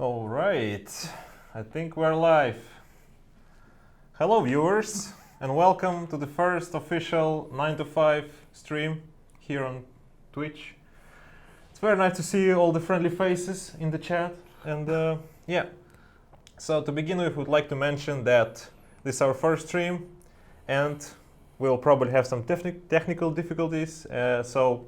All right, I think we're live. Hello viewers, and welcome to the first official 9 to 5 stream here on Twitch. It's very nice to see all the friendly faces in the chat, and yeah. So to begin with, we'd like to mention that this is our first stream, and we'll probably have some technical difficulties, so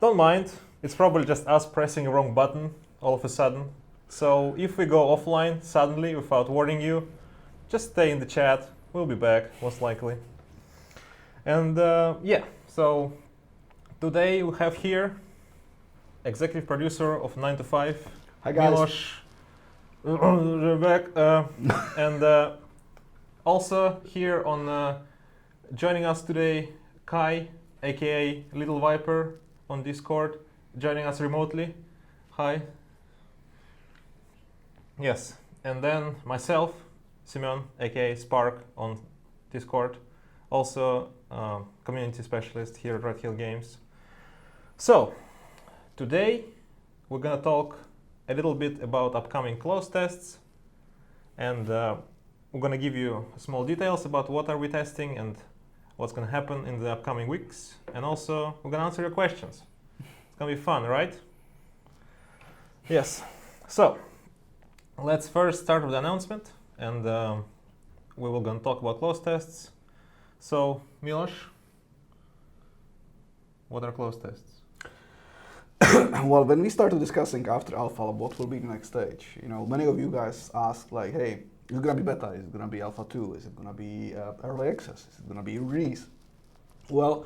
don't mind. It's probably just us pressing a wrong button all of a sudden. So if we go offline suddenly without warning you, just stay in the chat. We'll be back, most likely. And yeah, so today we have here executive producer of 9 to 5, Hi guys. Miloš, and also here on joining us today, Kai, aka Little Viper on Discord, joining us remotely. Hi. Yes, and then myself, Simeon, aka Spark on Discord, also community specialist here at Red Hill Games. So, today we're gonna talk a little bit about upcoming close tests, and we're gonna give you small details about what are we testing and what's gonna happen in the upcoming weeks, and also we're gonna answer your questions. It's gonna be fun, right? Yes. So, let's first start with the announcement, and we will gonna talk about close tests. So, Miloš, what are close tests? Well, when we started discussing after Alpha, what will be the next stage? You know, many of you guys asked like, hey, is it gonna be beta? Is it gonna be Alpha 2? Is it gonna be early access? Is it gonna be release? Well,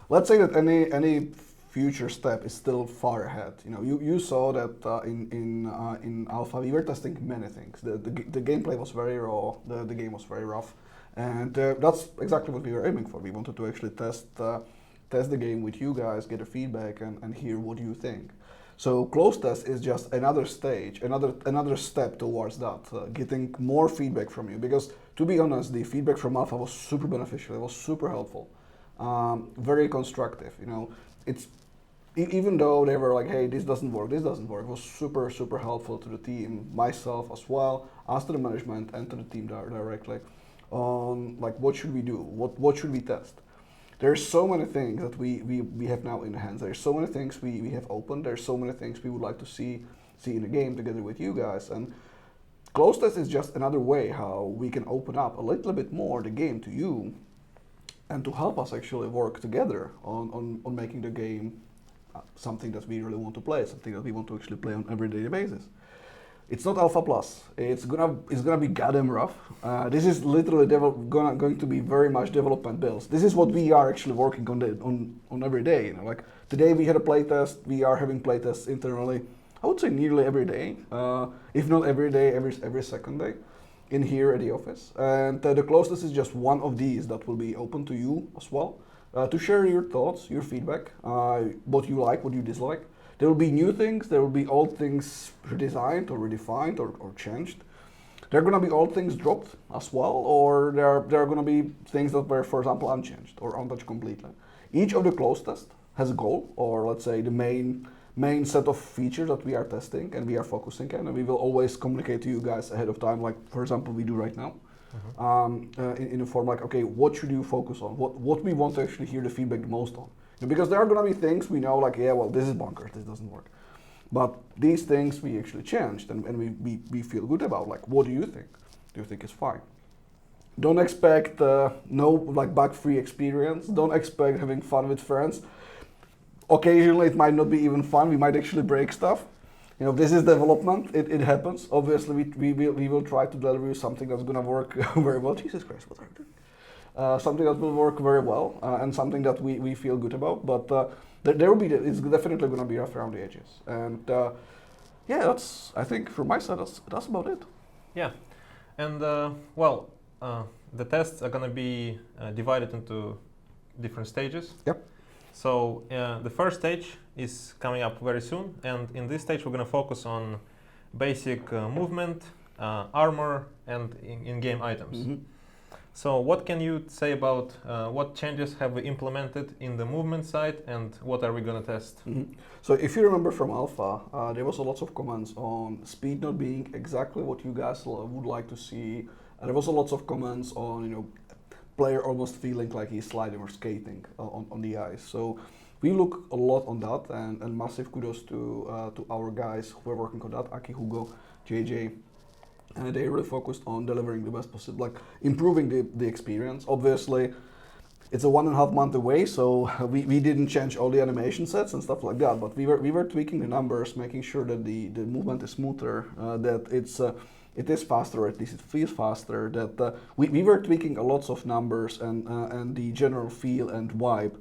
let's say that any future step is still far ahead. You know, you saw that in Alpha we were testing many things. The gameplay was very raw. The game was very rough, and that's exactly what we were aiming for. We wanted to actually test the game with you guys, get a feedback, and hear what you think. So close test is just another stage, another step towards that, getting more feedback from you. Because to be honest, the feedback from Alpha was super beneficial. It was super helpful, very constructive. You know, it's even though they were like, hey, this doesn't work, it was super helpful to the team, myself as well, us to the management and to the team directly on like what should we do, what should we test. There's so many things that we have now in the hands. There's so many things we have opened. There's so many things we would like to see in the game together with you guys. And close test is just another way how we can open up a little bit more the game to you and to help us actually work together on making the game something that we really want to play, something that we want to actually play on every day basis. It's not Alpha Plus. It's gonna be goddamn rough. This is literally going to be very much development builds. This is what we are actually working on every day. You know, like today we had a playtest. We are having playtests internally. I would say nearly every day, if not every day, every second day, in here at the office. And the close test is just one of these that will be open to you as well, to share your thoughts, your feedback, what you like, what you dislike. There will be new things, there will be old things redesigned or redefined or changed. There are going to be old things dropped as well, or there are going to be things that were, for example, unchanged or untouched completely. Each of the close tests has a goal, or let's say the main set of features that we are testing and we are focusing on, and we will always communicate to you guys ahead of time, like for example we do right now. In a form like, okay, what should you focus on? What we want to actually hear the feedback the most on? Because there are going to be things we know, like, yeah, well, this is bonkers, this doesn't work. But these things we actually changed and we feel good about. Like, what do you think? Do you think it's fine? Don't expect no like bug-free experience. Don't expect having fun with friends. Occasionally it might not be even fun. We might actually break stuff. You know, this is development. It happens. Obviously, we will try to deliver you something that's going to work very well. Jesus Christ, what are you doing? Something that will work very well and something that we feel good about. But there will be, it's definitely going to be rough around the edges. And yeah, that's, I think from my side, that's about it. Yeah, and well, the tests are going to be divided into different stages. Yep. So the first stage is coming up very soon, and in this stage we're going to focus on basic movement, armor, and in-game items. So what can you say about what changes have we implemented in the movement side and what are we going to test? So if you remember from Alpha, there was a lot of comments on speed not being exactly what you guys would like to see. There was a lot of comments on player almost feeling like he's sliding or skating on the ice. So we look a lot on that, and massive kudos to our guys who are working on that, Aki, Hugo, JJ. And they really focused on delivering the best possible, like improving the experience. Obviously, it's a 1.5 month away, so we didn't change all the animation sets and stuff like that. But we were tweaking the numbers, making sure that the movement is smoother, that it is faster, or at least it feels faster. That we were tweaking a lots of numbers and the general feel and vibe,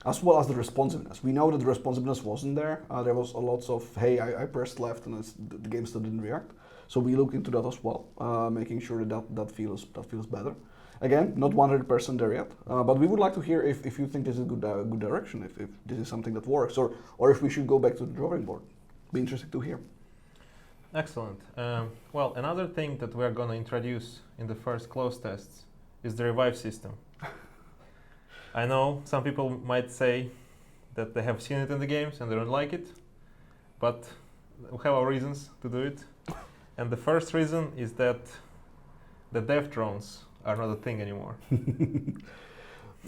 as well as the responsiveness. We know that the responsiveness wasn't there. There was a lot of, hey, I pressed left and the game still didn't react. So we look into that as well, making sure that feels better. Again, not 100% there yet, but we would like to hear if you think this is a good direction, if this is something that works, or if we should go back to the drawing board. Be interesting to hear. Excellent. Well, another thing that we're going to introduce in the first close tests is the revive system. I know some people might say that they have seen it in the games and they don't like it, but we have our reasons to do it. And the first reason is that the dev drones are not a thing anymore.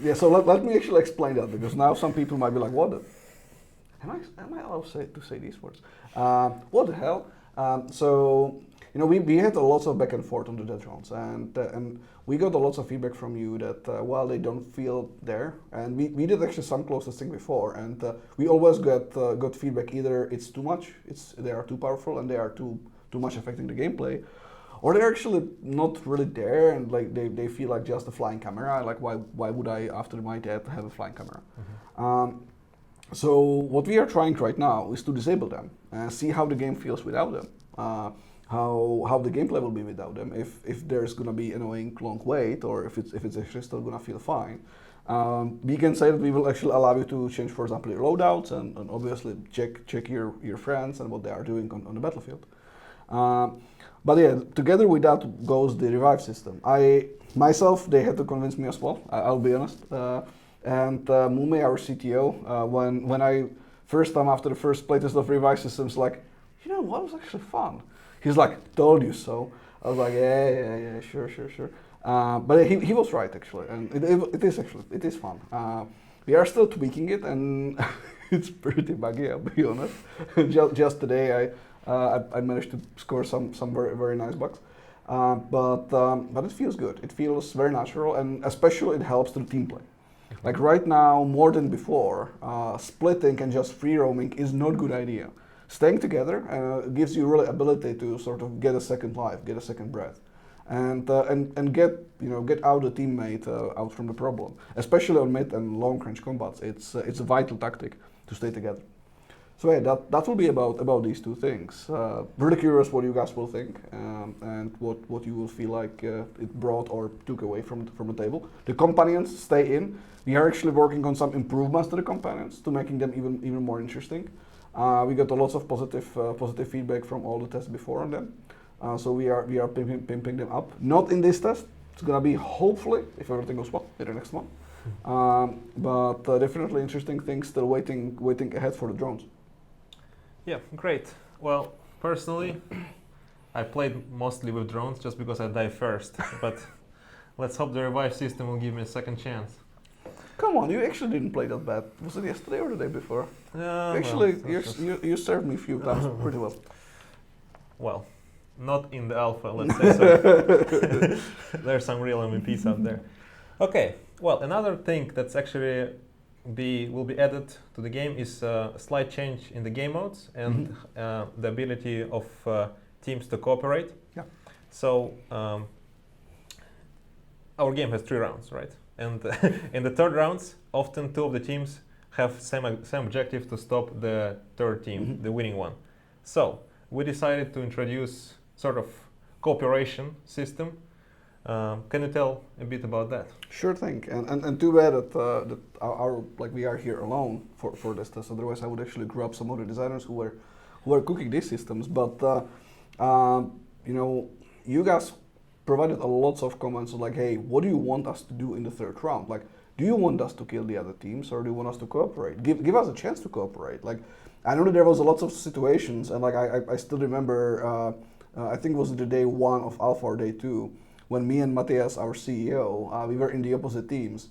Yeah, so let me actually explain that, because now some people might be like, what the... Am I allowed to say these words? What the hell? So, we had a lot of back and forth on the dev drones, and we got a lot of feedback from you that, they don't feel there. And we did actually some close testing before, and we always got feedback either it's too much, they are too powerful, and they are too much affecting the gameplay, or they're actually not really there, and like they feel like just a flying camera. Like why would I, after my death, have a flying camera? Mm-hmm. So what we are trying right now is to disable them and see how the game feels without them. How the gameplay will be without them. If there's gonna be annoying long wait, or if it's actually still gonna feel fine. We can say that we will actually allow you to change, for example, your loadouts and obviously check your friends and what they are doing on the battlefield. But yeah, together with that goes the revive system. They had to convince me as well, I'll be honest. And Mume, our CTO, when I first time after the first playtest of revive systems, like, what was actually fun? He's like, told you so. I was like, yeah, sure. But he was right actually, and it is fun. We are still tweaking it, and it's pretty buggy, I'll be honest. just today I managed to score some very, very nice bugs, but it feels good. It feels very natural, and especially it helps to the team play. Like right now, more than before, splitting and just free roaming is not a good idea. Staying together gives you really ability to sort of get a second life, get a second breath, and get out the teammate out from the problem. Especially on mid and long range combats, it's a vital tactic to stay together. So yeah, that will be about these two things. Really curious what you guys will think, and what you will feel like it brought or took away from the table. The companions stay in. We are actually working on some improvements to the companions to making them even more interesting. We got a lot of positive feedback from all the tests before on them. So we are pimping them up. Not in this test. It's gonna be hopefully, if everything goes well, in the next one. But definitely interesting things still waiting ahead for the drones. Yeah, great. Well, personally, I played mostly with drones just because I die first. But let's hope the revive system will give me a second chance. Come on, you actually didn't play that bad. Was it yesterday or the day before? You served me a few times pretty well. Well, not in the alpha, let's say so. There's some real MVPs out there. Okay, well, another thing that's actually will be added to the game is a slight change in the game modes and the ability of teams to cooperate. Yeah. So our game has 3 rounds, right? And in the third rounds, often 2 of the teams have same objective to stop the third team, the winning one. So we decided to introduce sort of cooperation system. Can you tell a bit about that? Sure thing, and too bad that our we are here alone for this test. Otherwise, I would actually grab some other designers who were cooking these systems. But you guys provided a lots of comments like, hey, what do you want us to do in the third round? Like, do you want us to kill the other teams, or do you want us to cooperate? Give us a chance to cooperate. Like, I know that there was a lots of situations, and like I still remember, I think it was the day one of Alpha or day two, when me and Matthias, our CEO, we were in the opposite teams.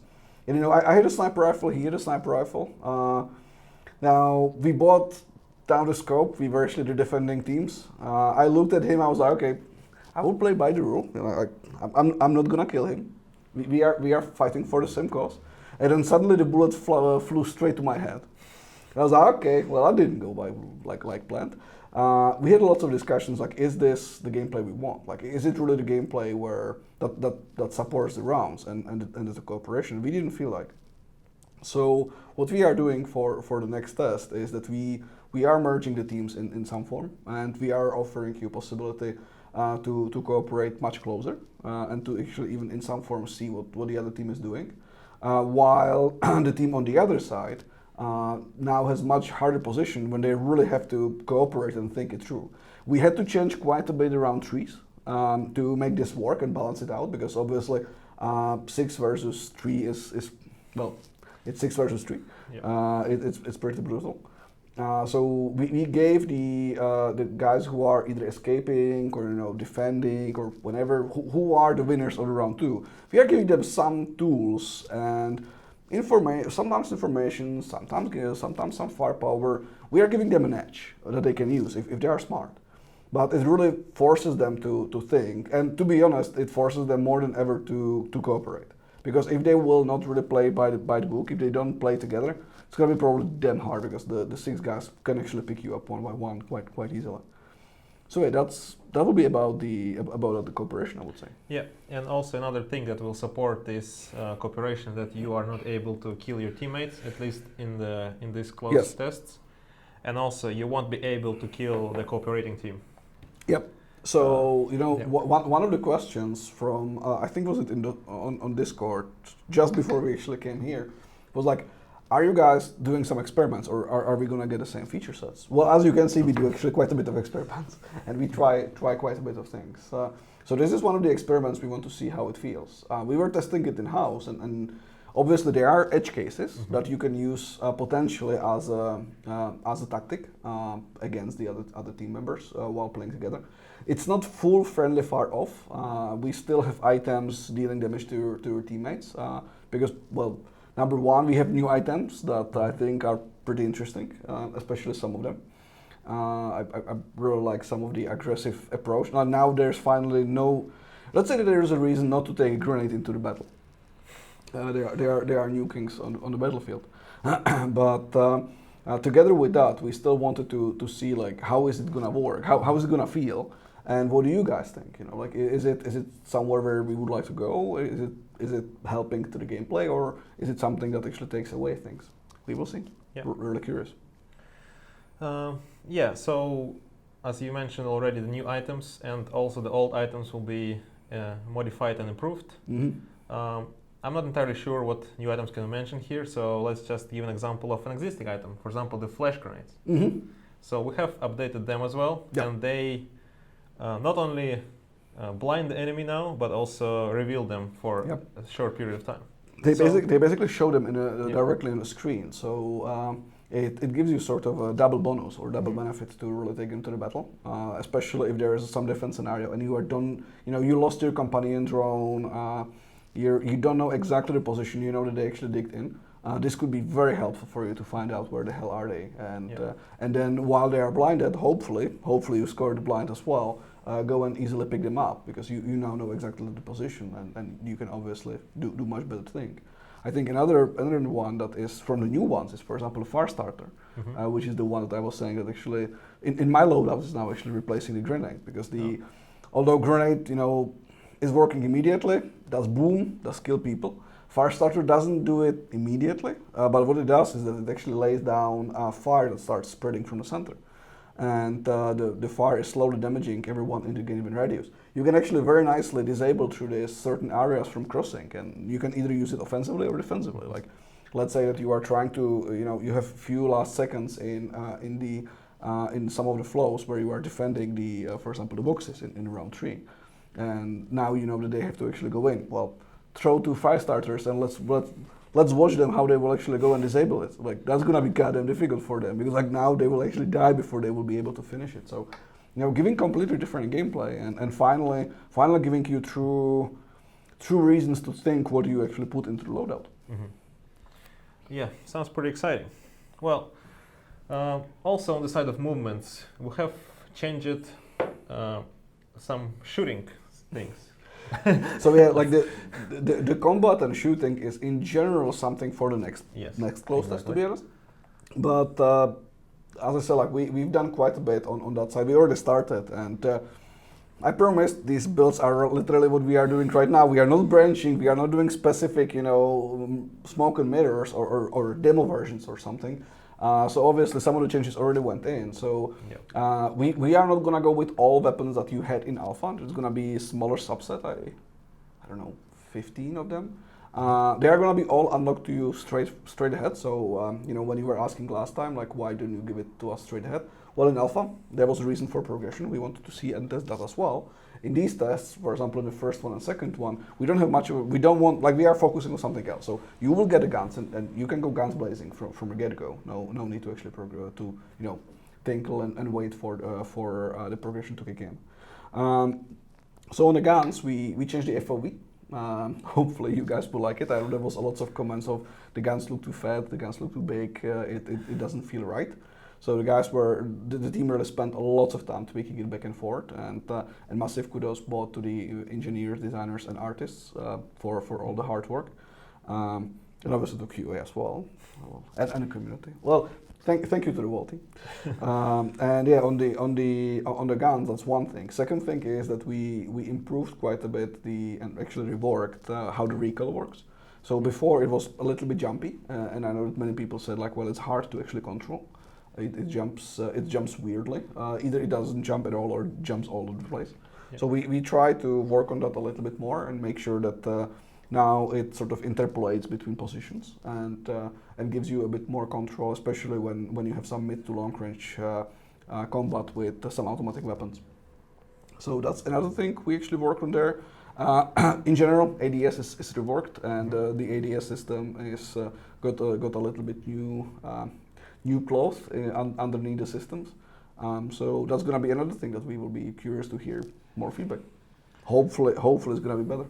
And you know, I had a sniper rifle, he had a sniper rifle. Now, we bought down the scope, we were actually the defending teams. I looked at him, I was like, okay, I will play by the rule. You know, like, I'm not gonna kill him. We are fighting for the same cause. And then suddenly the bullet flew straight to my head. I was like, okay, well, I didn't go by like planned. We had lots of discussions like, is this the gameplay we want? Like, is it really the gameplay where that supports the rounds and the cooperation? We didn't feel like. So what we are doing for the next test is that we are merging the teams in some form, and we are offering you possibility to cooperate much closer and to actually even in some form see what the other team is doing, while the team on the other side now has much harder position when they really have to cooperate and think it through. We had to change quite a bit around trees to make this work and balance it out, because obviously 6 versus 3 is well, it's 6 versus 3. Yeah. It's pretty brutal. So we gave the guys who are either escaping or defending or whatever, who are the winners of the round 2. We are giving them some tools and sometimes information, sometimes some firepower. We are giving them an edge that they can use if they are smart. But it really forces them to think, and to be honest, it forces them more than ever to cooperate. Because if they will not really play by the book, if they don't play together, it's gonna be probably damn hard, because the 6 guys can actually pick you up one by one quite easily. So yeah, that will be about the cooperation, I would say. Yeah, and also another thing that will support this cooperation, that you are not able to kill your teammates, at least in these close tests, and also you won't be able to kill the cooperating team. Yep. So one of the questions from I think was it on Discord just before we actually came here was like, are you guys doing some experiments, or are we gonna get the same feature sets? Well, as you can see, we do actually quite a bit of experiments, and we try quite a bit of things. So this is one of the experiments we want to see how it feels. We were testing it in house, and obviously there are edge cases that you can use potentially as a tactic against the other team members while playing together. It's not full friendly fire off. We still have items dealing damage to your teammates because, well, number one, we have new items that I think are pretty interesting, especially some of them. I really like some of the aggressive approach. Now there's finally no, let's say that there's a reason not to take a grenade into the battle. There are new kings on the battlefield. But together with that, we still wanted to see like, how is it gonna work? How is it gonna feel? And what do you guys think? Like, is it somewhere where we would like to go? Is it helping to the gameplay, or is it something that actually takes away things? We will see. Yeah. We're really curious. Yeah. So, as you mentioned already, the new items and also the old items will be modified and improved. I'm not entirely sure what new items can I mention here, so let's just give an example of an existing item. For example, the flash grenades. So we have updated them as well, and they not only blind the enemy now, but also reveal them for a short period of time. They basically show them directly on the screen, so it gives you sort of a double bonus or double benefit to really take into the battle, especially if there is some defense scenario and you are done. You lost your companion drone. You don't know exactly the position. You know that they actually digged in. This could be very helpful for you to find out where the hell are they, and then while they are blinded, hopefully you score the blind as well. Go and easily pick them up, because you now know exactly the position, and you can obviously do much better thing. I think another one that is from the new ones is, for example, the fire starter, which is the one that I was saying that actually in my loadout is now actually replacing the grenade, because although grenade is working immediately, does boom, does kill people. Firestarter doesn't do it immediately, but what it does is that it actually lays down fire that starts spreading from the center. And the fire is slowly damaging everyone in the given radius. You can actually very nicely disable through this certain areas from crossing, and you can either use it offensively or defensively. Like, let's say that you are trying to, you have few last seconds in some of the flows where you are defending for example, the boxes in round 3. and now you know that they have to actually go in. Well, throw 2 fire starters and let's watch them how they will actually go and disable it. Like that's gonna be goddamn difficult for them because like now they will actually die before they will be able to finish it. So, you know, giving completely different gameplay and finally giving you true reasons to think what you actually put into the loadout. Mm-hmm. Yeah, sounds pretty exciting. Well, also on the side of movements, we have changed some shooting things. So yeah, like the combat and shooting is in general something for the next close test, to be honest. But as I said, like we've done quite a bit on that side. We already started, and I promise these builds are literally what we are doing right now. We are not branching. We are not doing specific, you know, smoke and mirrors or demo versions or something. So obviously some of the changes already went in. So we are not gonna go with all weapons that you had in alpha. It's gonna be a smaller subset. I don't know, 15 of them. They are gonna be all unlocked to you straight ahead. So you know, when you were asking last time, like why didn't you give it to us straight ahead? Well, in alpha, there was a reason for progression. We wanted to see and test that as well. In these tests, for example, in the first one and second one, we don't have much of we don't want, like we are focusing on something else. So you will get the guns and you can go guns blazing from the get-go. No need to actually tinkle and wait for the progression to kick in. So on the guns, we changed the FOV. Hopefully you guys will like it. I know there was a lots of comments of the guns look too fat, the guns look too big, it doesn't feel right. So the guys the team really spent a lot of time tweaking it back and forth, and massive kudos both to the engineers, designers, and artists for all the hard work, and obviously to QA as well, and the community. Well, thank you to the whole team. And yeah, on the guns, that's one thing. Second thing is that we improved quite a bit and actually reworked how the recoil works. So before it was a little bit jumpy, and I know that many people said like, well, it's hard to actually control. It jumps weirdly. Either it doesn't jump at all or it jumps all over the place. Yep. So we try to work on that a little bit more and make sure that now it sort of interpolates between positions and gives you a bit more control, especially when you have some mid to long range combat with some automatic weapons. So that's another thing we actually work on there. In general, ADS is reworked, and the ADS system is got a little bit new cloth underneath the systems. So that's going to be another thing that we will be curious to hear more feedback. Hopefully it's going to be better.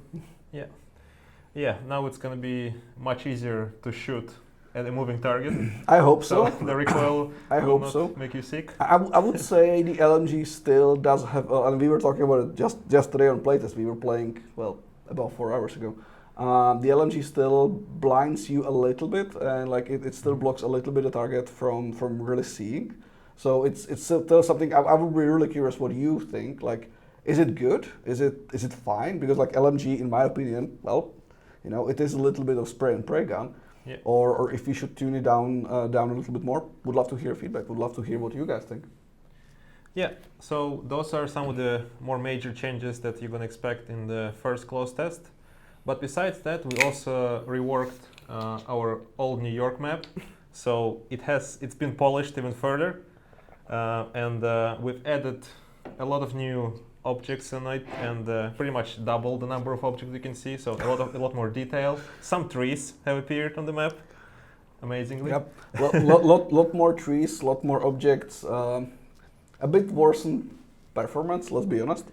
Yeah, now it's going to be much easier to shoot at a moving target. I hope so. The recoil will not make you sick. I would say the LMG still does have, and we were talking about it just today on playtest. We were playing, well, about 4 hours ago. The LMG still blinds you a little bit, and like it still blocks a little bit the target from really seeing. So it's still something. I would be really curious what you think. Like, is it good? Is it fine? Because like LMG, in my opinion, well, you know, it is a little bit of spray and pray gun. Yeah. Or if we should tune it down a little bit more. Would love to hear feedback. Would love to hear what you guys think. Yeah. So those are some of the more major changes that you're gonna expect in the first close test. But besides that, we also reworked our old New York map. So it's been polished even further, and we've added a lot of new objects in it, and pretty much double the number of objects you can see. So a lot more detail. Some trees have appeared on the map, amazingly. Yep. lot more trees, lot more objects. A bit worsened performance. Let's be honest.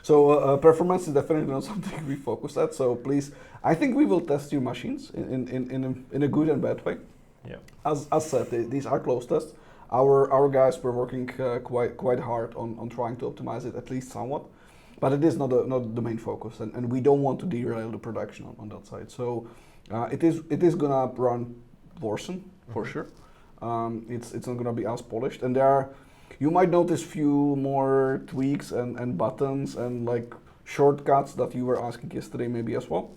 So performance is definitely not something we focus at. So please, I think we will test your machines in a good and bad way. Yeah. As said, these are close tests. Our guys were working quite hard on trying to optimize it at least somewhat, but it is not the main focus, and we don't want to derail the production on that side. So it is gonna run worsen for sure. It's not gonna be as polished, and you might notice few more tweaks and buttons and like shortcuts that you were asking yesterday maybe as well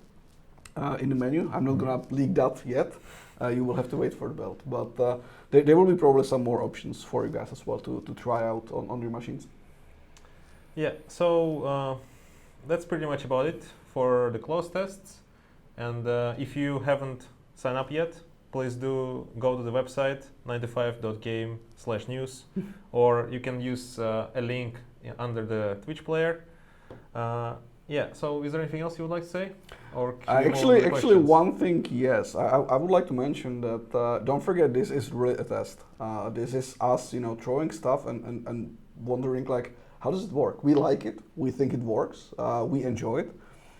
in the menu. I'm not gonna leak that yet. You will have to wait for the build, but there will be probably some more options for you guys as well to try out on your machines. Yeah, so that's pretty much about it for the close tests. And if you haven't signed up yet, please do go to the website 95.game/news, or you can use a link under the Twitch player. Yeah. So, is there anything else you would like to say, or should we move on to the Actually, questions? one thing, yes, I would like to mention that don't forget this is really a test. This is us, throwing stuff and wondering like, how does it work? We like it, we think it works, we enjoy it,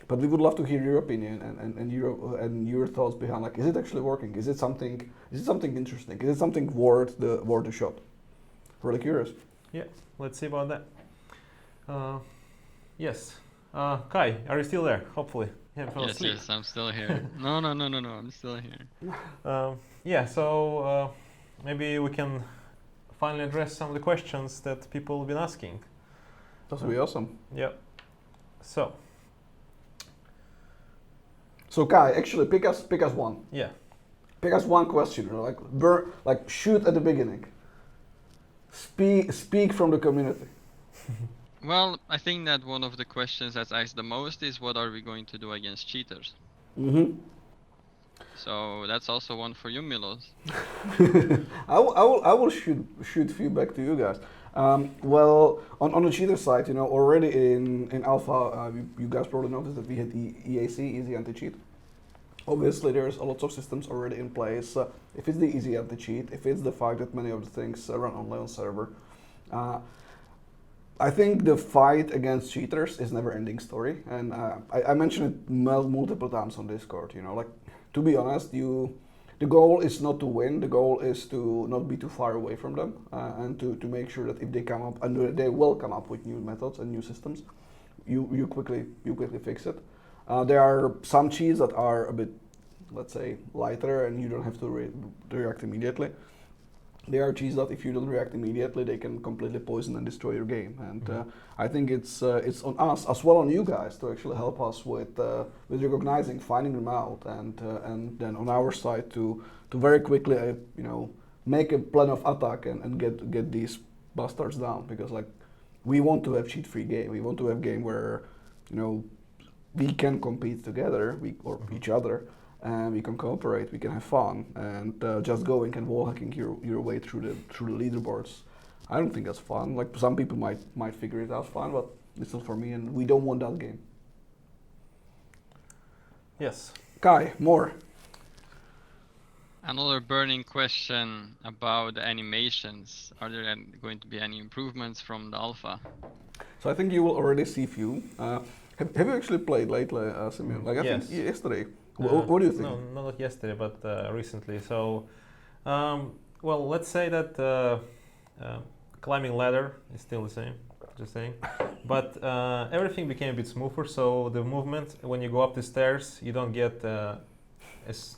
but we would love to hear your opinion and your thoughts behind like, is it actually working? Is it something interesting? Is it something worth the shot? Really curious. Yeah. Let's see about that. Yes. Kai, are you still there? Hopefully. You haven't fallen asleep. Yes, I'm still here. No, I'm still here. Yeah, so maybe we can finally address some of the questions that people have been asking. That would be awesome. Yeah. So, So Kai, actually pick us one. yeah. Pick us one question, like shoot at the beginning. Speak from the community. Well, I think that one of the questions that's asked the most is what are we going to do against cheaters? Mm-hmm. So that's also one for you, Milos. I will shoot feedback to you guys. Well, on the cheater side, already in alpha, you guys probably noticed that we had EAC, easy anti-cheat. Obviously, there's a lot of systems already in place. If it's the easy anti-cheat, if it's the fact that many of the things run online on server, I think the fight against cheaters is never-ending story, and I mentioned it multiple times on Discord. Like, to be honest, the goal is not to win. The goal is to not be too far away from them, and to make sure that if they come up, and they will come up with new methods and new systems, you quickly fix it. There are some cheats that are a bit, let's say, lighter, and you don't have to react immediately. There are cheats that if you don't react immediately, they can completely poison and destroy your game. And I think it's on us as well on you guys to actually help us with recognizing, finding them out, and then on our side to very quickly make a plan of attack and get these bastards down, because like we want to have cheat-free game. We want to have game where we can compete together, or each other. And we can cooperate, we can have fun, and just going and wall hacking your way through the leaderboards. I don't think that's fun. Like, some people might figure it out fun, but it's not for me, and we don't want that game. Yes. Kai, more. Another burning question about the animations. Are there going to be any improvements from the alpha? So I think you will already see few. Have you actually played lately, Simeon? Like, I Yes. think yesterday. What do you think? No, not yesterday, but recently. So, well, let's say that climbing ladder is still the same, just saying. But everything became a bit smoother. So the movement, when you go up the stairs, you don't get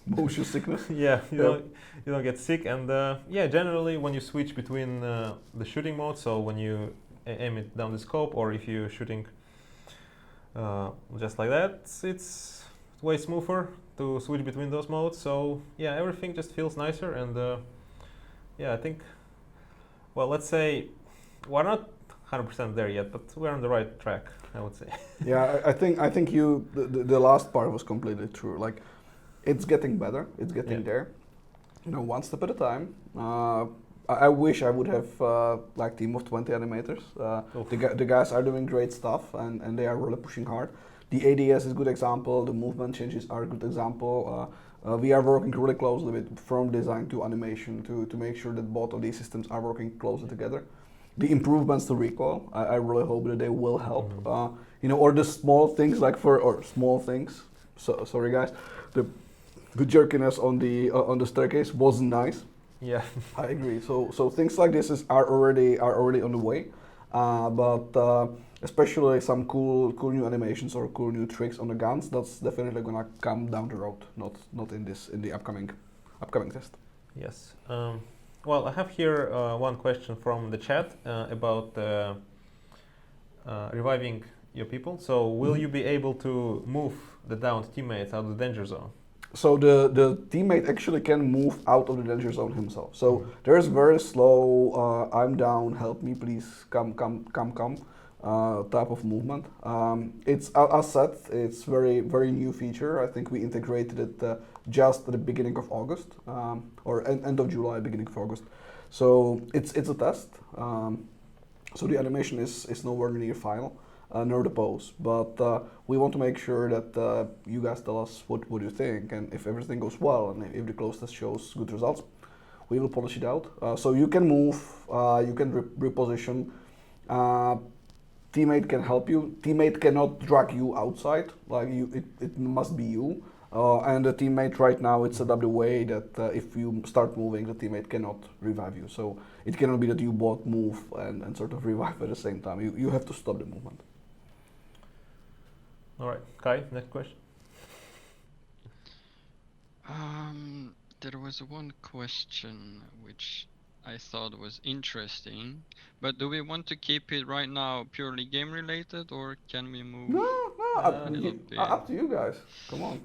motion sickness. Yeah, you don't get sick. And yeah, generally when you switch between the shooting mode, so when you aim it down the scope, or if you're shooting just like that, it's way smoother to switch between those modes. So yeah, everything just feels nicer, and yeah, I think, well, let's say we're not 100% there yet, but we're on the right track, I would say. Yeah, I think the last part was completely true. Like, it's getting better, it's getting there, one step at a time. I wish I would have like team of 20 animators. The guys are doing great stuff, and they are really pushing hard. The ADS is a good example. The movement changes are a good example. We are working really closely with from design to animation to make sure that both of these systems are working closely together. The improvements to recoil, I really hope that they will help. Or the small things small things. So sorry guys, the jerkiness on the staircase wasn't nice. Yeah, I agree. So things like this are already on the way, but especially some cool new animations or cool new tricks on the guns. That's definitely gonna come down the road, not in the upcoming test. Yes. Well, I have here one question from the chat about reviving your people. So, will you be able to move the downed teammates out of the danger zone? So the teammate actually can move out of the danger zone himself. So there's very slow, I'm down, help me please, come, type of movement. It's, as said, it's very new feature. I think we integrated it just at the beginning of August, or end of July, beginning of August. So it's a test. So the animation is nowhere near final. nor the pose. But we want to make sure that you guys tell us what you think, and if everything goes well, and if the close test shows good results, we will polish it out. So you can move, you can reposition. Teammate can help you. Teammate cannot drag you outside. Like it must be you. And the teammate right now, it's set up the way that if you start moving, the teammate cannot revive you. So it cannot be that you both move and sort of revive at the same time. You have to stop the movement. All right, Kai, next question. There was one question which I thought was interesting, but do we want to keep it right now purely game related, or can we move No, a little bit? up to you guys. Come on.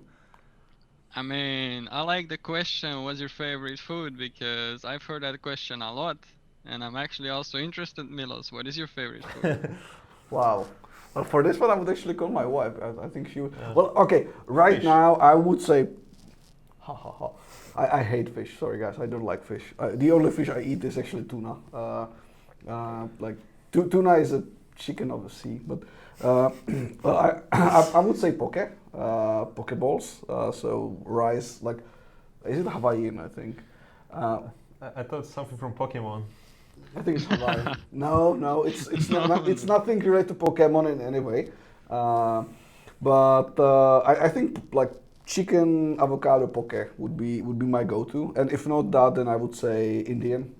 I mean, I like the question, what's your favorite food? Because I've heard that question a lot, and I'm actually also interested, Milos. What is your favorite food? Wow. Well, for this one, I would actually call my wife. I think she would. Yeah. Well, okay. Right Fish. now, I would say. Ha ha ha. I hate fish. Sorry, guys. I don't like fish. The only fish I eat is actually tuna. Like tuna is a chicken of the sea, but well, I would say poke balls. So rice, like, is it Hawaiian? I think. I thought something from Pokemon. I think it's Hawaiian. No, it's nothing related to Pokemon in any way. But I think like chicken avocado poke would be my go-to, and if not that, then I would say Indian.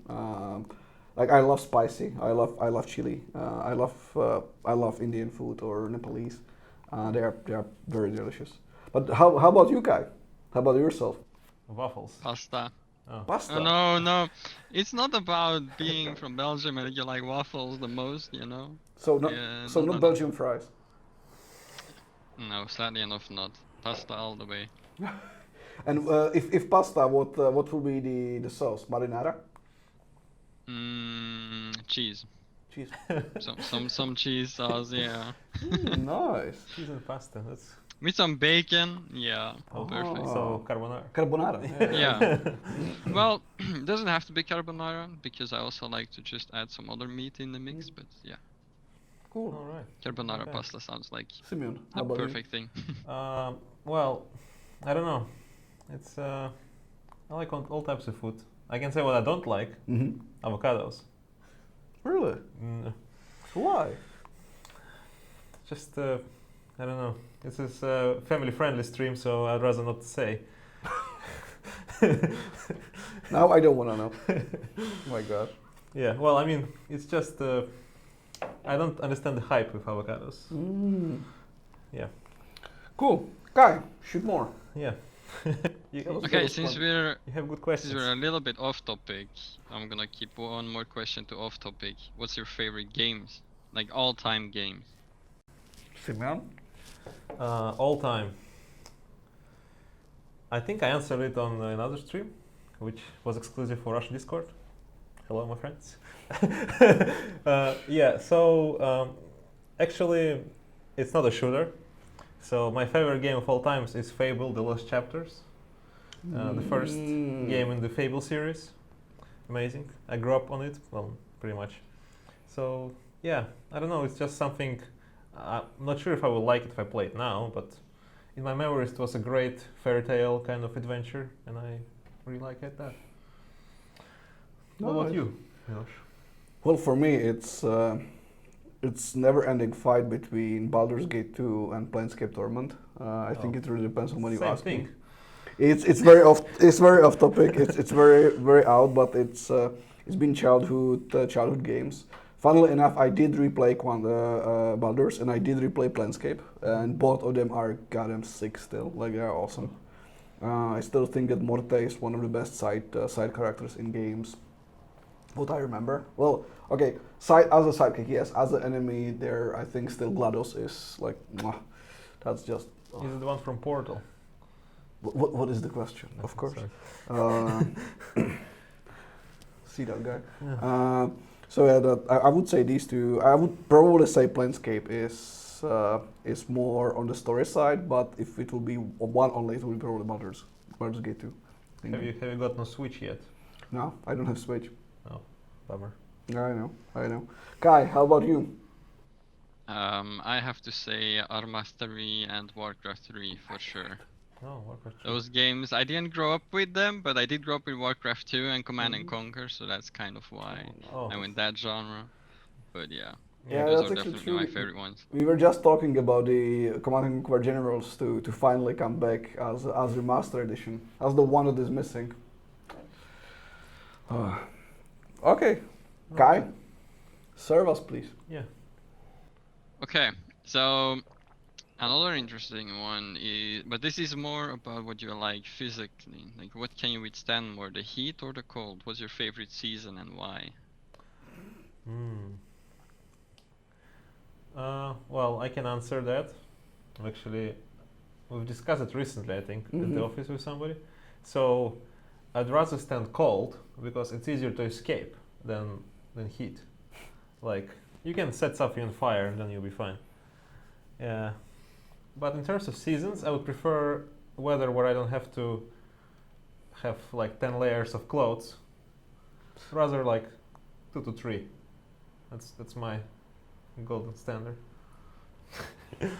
Like I love spicy. I love chili. I love Indian food or Nepalese. They are very delicious. But how about you, Kai? How about yourself? Waffles. Pasta. Oh. Pasta. No, it's not about being from Belgium and you like waffles the most, you know? So Yeah, not Belgian fries. No, sadly enough not. Pasta all the way. And if pasta, what will be the sauce? Marinara. Cheese. Cheese. Some cheese sauce, yeah. Nice. Cheese and pasta. That's With some bacon, yeah, oh, perfect. so carbonara. Carbonara. Yeah. Well, it doesn't have to be carbonara because I also like to just add some other meat in the mix, but yeah, Cool. All right. carbonara Okay. pasta sounds like Simeon, how the about perfect thing. Well, I don't know. It's I like all types of food. I can say what I don't like. you? Mm-hmm. Avocados. Really? Mm, Why? just I don't know. This is a family-friendly stream, so I'd rather not say. Now I don't want to know. Oh my God. Yeah. Well, I mean, it's just I don't understand the hype with avocados. Yeah. Cool. Kai, shoot more. Yeah. you, That was- Okay, was since fun. you have good since questions. we're a little bit off topic, I'm gonna keep one more question to off topic. What's your favorite games? Like all-time games? Simeon? All time. I think I answered it on another stream, which was exclusive for Russian Discord. Hello, my friends. Yeah, so actually, it's not a shooter. So my favorite game of all times is Fable: The Lost Chapters, the first game in the Fable series. Amazing. I grew up on it. Well, pretty much. So yeah, I don't know. It's just something. I'm not sure if I would like it if I play it now, but in my memories it was a great fairy tale kind of adventure, and I really like it. That. What about Nice. you, Milos? Well, for me, it's never-ending fight between Baldur's Gate 2 and Planescape Torment. I think Oh. it really depends on when you Same ask thing. me. It's very off topic. It's very out, but it's been childhood games. Funnily enough, I did replay Baldur's and I did replay Planescape, and both of them are goddamn sick still. Like they're awesome. I still think that Morte is one of the best side characters in games. What I remember. Well, okay, as a sidekick, yes. As an enemy, there I think still GLaDOS is like, mwah, that's just. Oh. Is it the one from Portal? What is the question? Of course. Sorry. See that guy. Yeah. So yeah, I would say these two. I would probably say Planescape is more on the story side, but if it will be one only, it will be probably Baldur's Gate 2. Have you got no Switch yet? No, I don't have Switch. Bummer. I know. Kai, how about you? I have to say Arma 3 and Warcraft 3 for sure. Oh, Warcraft 3. Those games, I didn't grow up with them, but I did grow up with Warcraft 2 and Command and Mhm. Conquer, so that's kind of why Oh, I went that genre. But yeah, Yeah, those that's are actually definitely my true. favorite ones. We were just talking about the Command and Conquer Generals to finally come back as remaster edition, as the one that is missing. Okay, Kai, Okay. serve us, please. Yeah. Okay, so another interesting one is, but this is more about what you like physically. Like, what can you withstand more, the heat or the cold? What's your favorite season and why? Hmm. Well, I can answer that. Actually, we've discussed it recently, I think, at the office with somebody. So, I'd rather stand cold because it's easier to escape than heat. Like, you can set something on fire and then you'll be fine. Yeah. But in terms of seasons, I would prefer weather where I don't have to have like 10 layers of clothes. Rather like 2 to 3. That's my golden standard.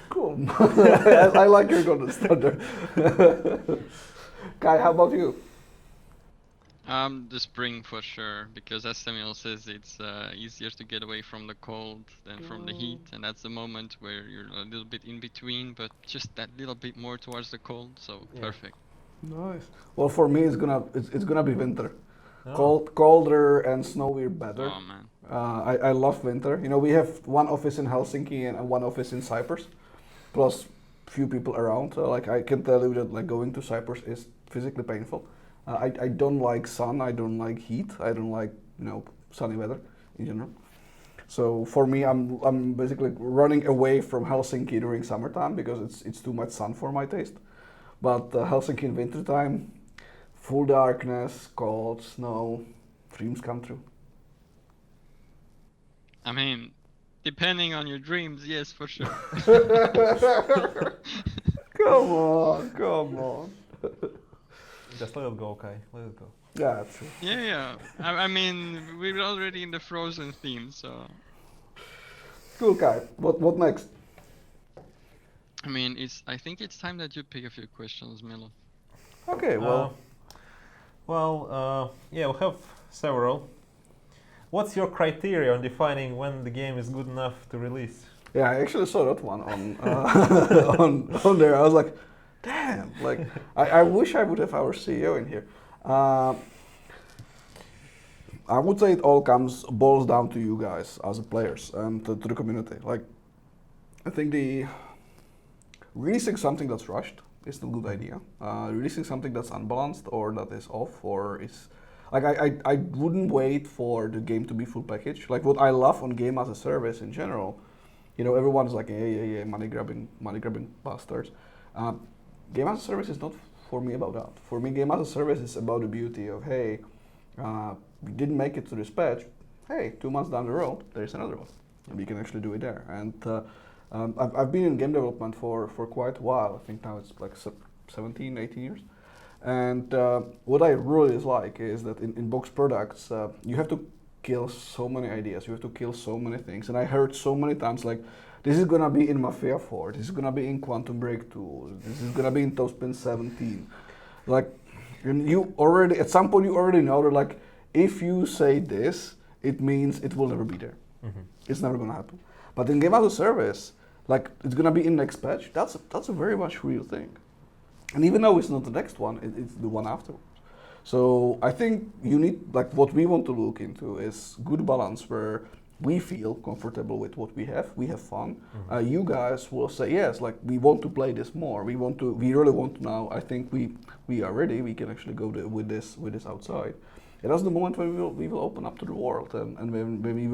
Cool. I like your golden standard. Kai, how about you? The spring for sure, because as Samuel says, it's easier to get away from the cold than from the heat, and that's the moment where you're a little bit in between, but just that little bit more towards the cold, so Yeah. perfect. Nice. Well, for me, it's gonna be winter. Oh. Colder and snowier better. Oh man. I love winter. You know, we have one office in Helsinki and one office in Cyprus, plus few people around. Like I can tell you that like going to Cyprus is physically painful. I don't like sun. I don't like heat. I don't like sunny weather in general. So for me, I'm basically running away from Helsinki during summertime because it's too much sun for my taste. But Helsinki in wintertime, full darkness, cold, snow, dreams come true. I mean, depending on your dreams, yes, for sure. Come on, come on. Just let it go, Kai. Let it go. Yeah, true. Yeah. I mean, we're already in the Frozen theme, so. Cool, Kai. What next? I mean, I think it's time that you pick a few questions, Milo. Okay, well, Yeah, we have several. What's your criteria on defining when the game is good enough to release? yeah, I actually saw that one on on there. I was like, damn, like I wish I would have our CEO in here. I would say it all boils down to you guys as players and to the community. Like, I think the releasing something that's rushed is a good idea. Releasing something that's unbalanced or that is off or is like I wouldn't wait for the game to be full package. Like what I love on game as a service in general, everyone's like yeah money grabbing bastards. Game as a service is not for me about that. For me, game as a service is about the beauty of hey, we didn't make it to this patch. Hey, 2 months down the road, there's another one, and we can actually do it there. And I've been in game development for quite a while. I think now it's like 17, 18 years. And what I really like is that in box products, you have to kill so many ideas. You have to kill so many things. And I heard so many times like, this is gonna be in Mafia 4. This is gonna be in Quantum Break 2. This is gonna be in Toastpin 17. Like, you already at some point you already know that like, if you say this, it means it will never be there. Mm-hmm. It's never gonna happen. But in game as a service, like it's gonna be in next patch. That's a very much real thing. And even though it's not the next one, it's the one afterwards. So I think you need like what we want to look into is good balance where we feel comfortable with what we have. We have fun. Mm-hmm. You guys will say yes, like we want to play this more. We really want to now. I think we are ready. We can actually go with this outside. And that's the moment when we will open up to the world and when we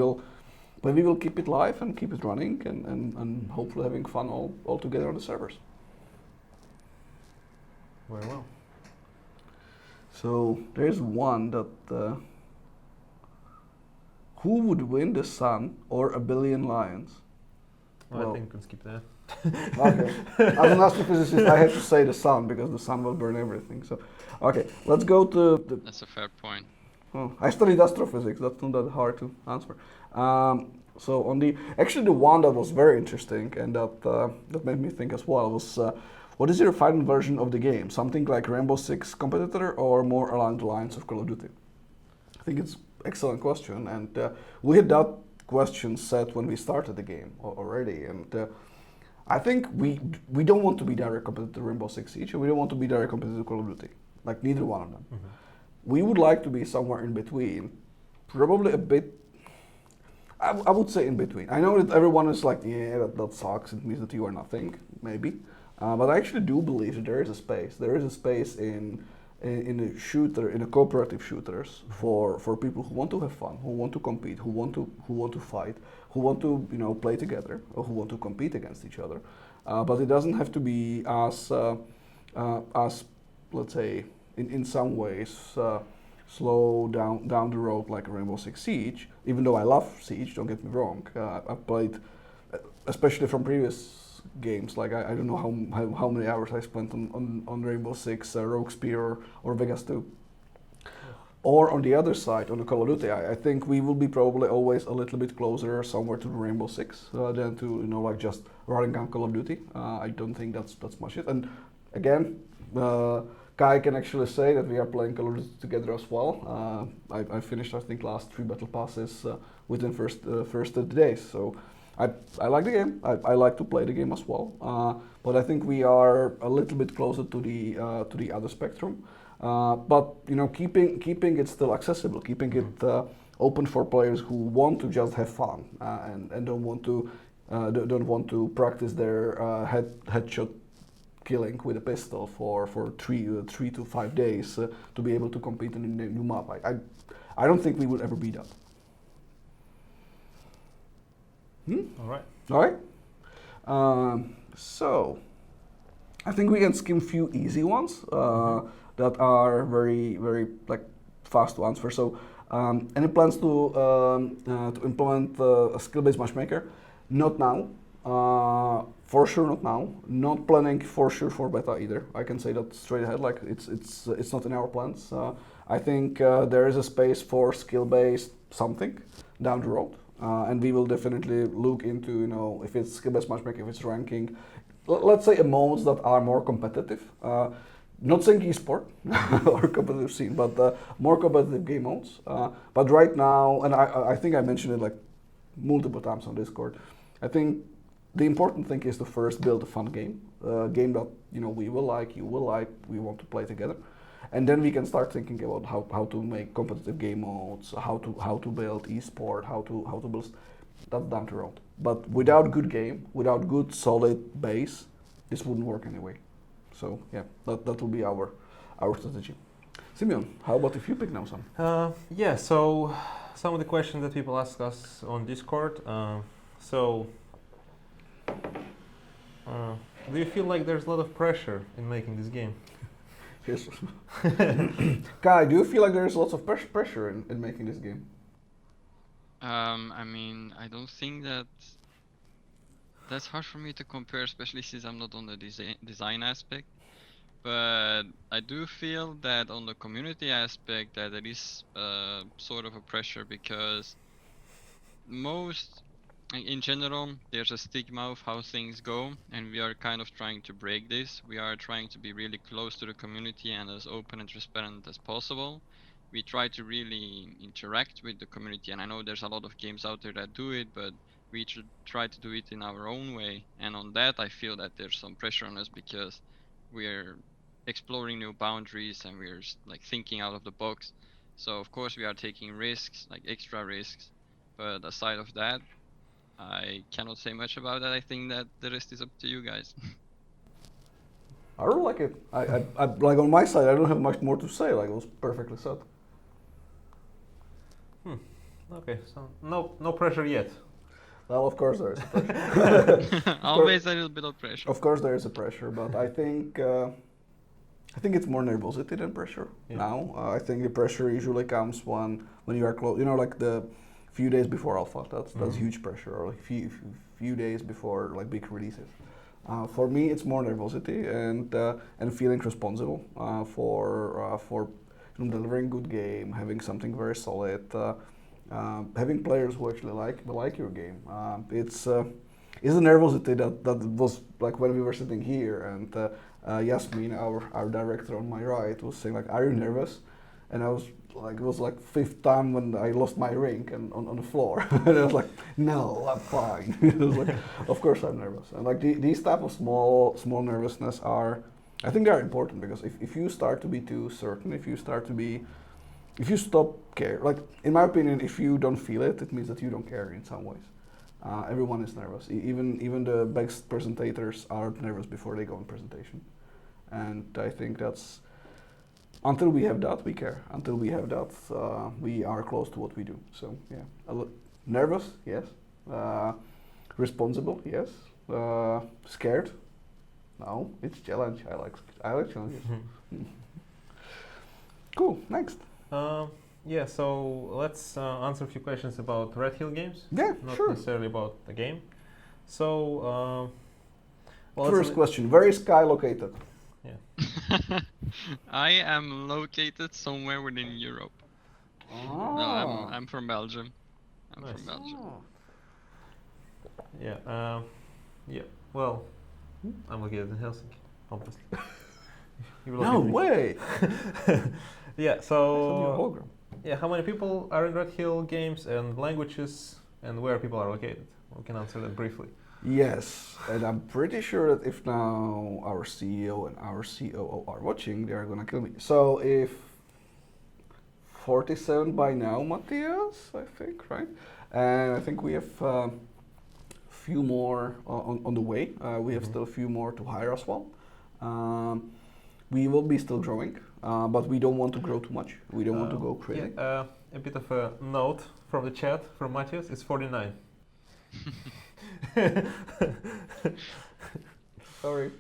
will keep it live and keep it running and hopefully having fun all together on the servers. Very well. So there's one that who would win, the sun or a billion lions? Well, I think we can skip that. Okay. As an astrophysicist, I have to say the sun because the sun will burn everything. So, okay, let's go to That's a fair point. I studied astrophysics. That's not that hard to answer. So actually the one that was very interesting and that made me think as well was what is your final version of the game? Something like Rainbow Six competitor or more along the lines of Call of Duty? I think it's excellent question, and we had that question set when we started the game already, and I think we don't want to be direct competitor to Rainbow Six Siege, and we don't want to be direct competitor to Call of Duty, like neither one of them. Mm-hmm. We would like to be somewhere in between, probably a bit. I would say in between. I know that everyone is like, yeah, that sucks. It means that you are nothing, maybe. But I actually do believe that there is a space. There is a space in a shooter, in a cooperative shooters for people who want to have fun, who want to compete, who want to fight, who want to play together, or who want to compete against each other. But it doesn't have to be as let's say in some ways. Slow down the road like Rainbow Six Siege. Even though I love Siege, don't get me wrong. I've played, especially from previous games. Like I don't know how many hours I spent on Rainbow Six, Rogue Spear, or Vegas 2. Or on the other side, on the Call of Duty, I think we will be probably always a little bit closer somewhere to the Rainbow Six than to like just running down Call of Duty. I don't think that's much it. And again. Kai can actually say that we are playing Call of Duty together as well. I finished, I think, last 3 battle passes within first 30 days. So I like the game. I like to play the game as well. But I think we are a little bit closer to the other spectrum. But keeping it still accessible, keeping it open for players who want to just have fun and don't want to practice their headshot killing with a pistol for 3 to 5 days to be able to compete in a new map. I don't think we will ever be that. All right. So I think we can skim few easy ones that are very very like fast to answer. So any plans to implement a skill-based matchmaker? Not now. For sure not now. Not planning for sure for beta either. I can say that straight ahead. Like it's not in our plans. I think there is a space for skill-based something down the road, and we will definitely look into if it's skill-based matchmaking, if it's ranking. Let's say modes that are more competitive. Not saying esport or competitive scene, but more competitive game modes. But right now, and I think I mentioned it like multiple times on Discord. I think the important thing is to first build a fun game, a game that we will like, you will like, we want to play together, and then we can start thinking about how to make competitive game modes, how to build esport, how to build that down the road. But without good game, without good solid base, this wouldn't work anyway. So yeah, that will be our strategy. Simeon, how about if you pick now some? Yeah. So some of the questions that people ask us on Discord. Do you feel like there's a lot of pressure in making this game? Yes. Kai, do you feel like there's lots of pressure in making this game? I mean, I don't think that's hard for me to compare, especially since I'm not on the design aspect. But I do feel that on the community aspect that there is sort of a pressure because in general, there's a stigma of how things go, and we are kind of trying to break this. We are trying to be really close to the community and as open and transparent as possible. We try to really interact with the community, and I know there's a lot of games out there that do it, but we try to do it in our own way. And on that, I feel that there's some pressure on us because we're exploring new boundaries and we're like thinking out of the box. So of course we are taking risks, like extra risks. But aside of that, I cannot say much about that. I think that the rest is up to you guys. I really like it. I like on my side. I don't have much more to say. Like it was perfectly said. Okay, so no pressure yet. Well, of course there is pressure. Always a little bit of pressure. Of course there is a pressure, but I think it's more nervosity than pressure now. I think the pressure usually comes when you are close. Like the few days before alpha. That's huge pressure, or like few days before like big releases. For me, it's more nervosity and feeling responsible for delivering good game, having something very solid. having players who actually like your game. It's the nervosity that was like when we were sitting here, and Yasmin, our director on my right, was saying like, "Are you nervous?" And I was like, it was like fifth time when I lost my ring and on the floor, and I was like, "No, I'm fine." It was like, of course I'm nervous, and like these type of small nervousness are, I think they are important, because if you start to be too certain, if you stop care, like in my opinion, if you don't feel it, it means that you don't care in some ways. Everyone is nervous. Even the best presentators are nervous before they go on presentation, and I think that's, until we have that, we care. Until we have that, we are close to what we do. So yeah, nervous, yes. Responsible, yes. Scared, no. It's challenge. I like challenges. Cool. Next. Yeah, so let's answer a few questions about Red Hill games. Yeah, Not sure. necessarily about the game. So, First question: where is Sky located? I am located somewhere within Europe. No, I'm from Belgium. I'm Nice. from Belgium. Yeah, yeah. Well, I'm located in Helsinki, obviously. You No located in- way. Yeah. It's on your So, hologram. yeah, how many people are in Red Hill games, and languages, and where people are located? We can answer that briefly. Yes, and I'm pretty sure that if now our CEO and our COO are watching, they are gonna kill me. So if 47 by now, Matthias, I think, right? And I think we have a few more on the way. We have still a few more to hire as well. We will be still growing, but we don't want to grow too much. We don't want to go crazy. Yeah, a bit of a note from the chat from Matthias. It's 49. Sorry.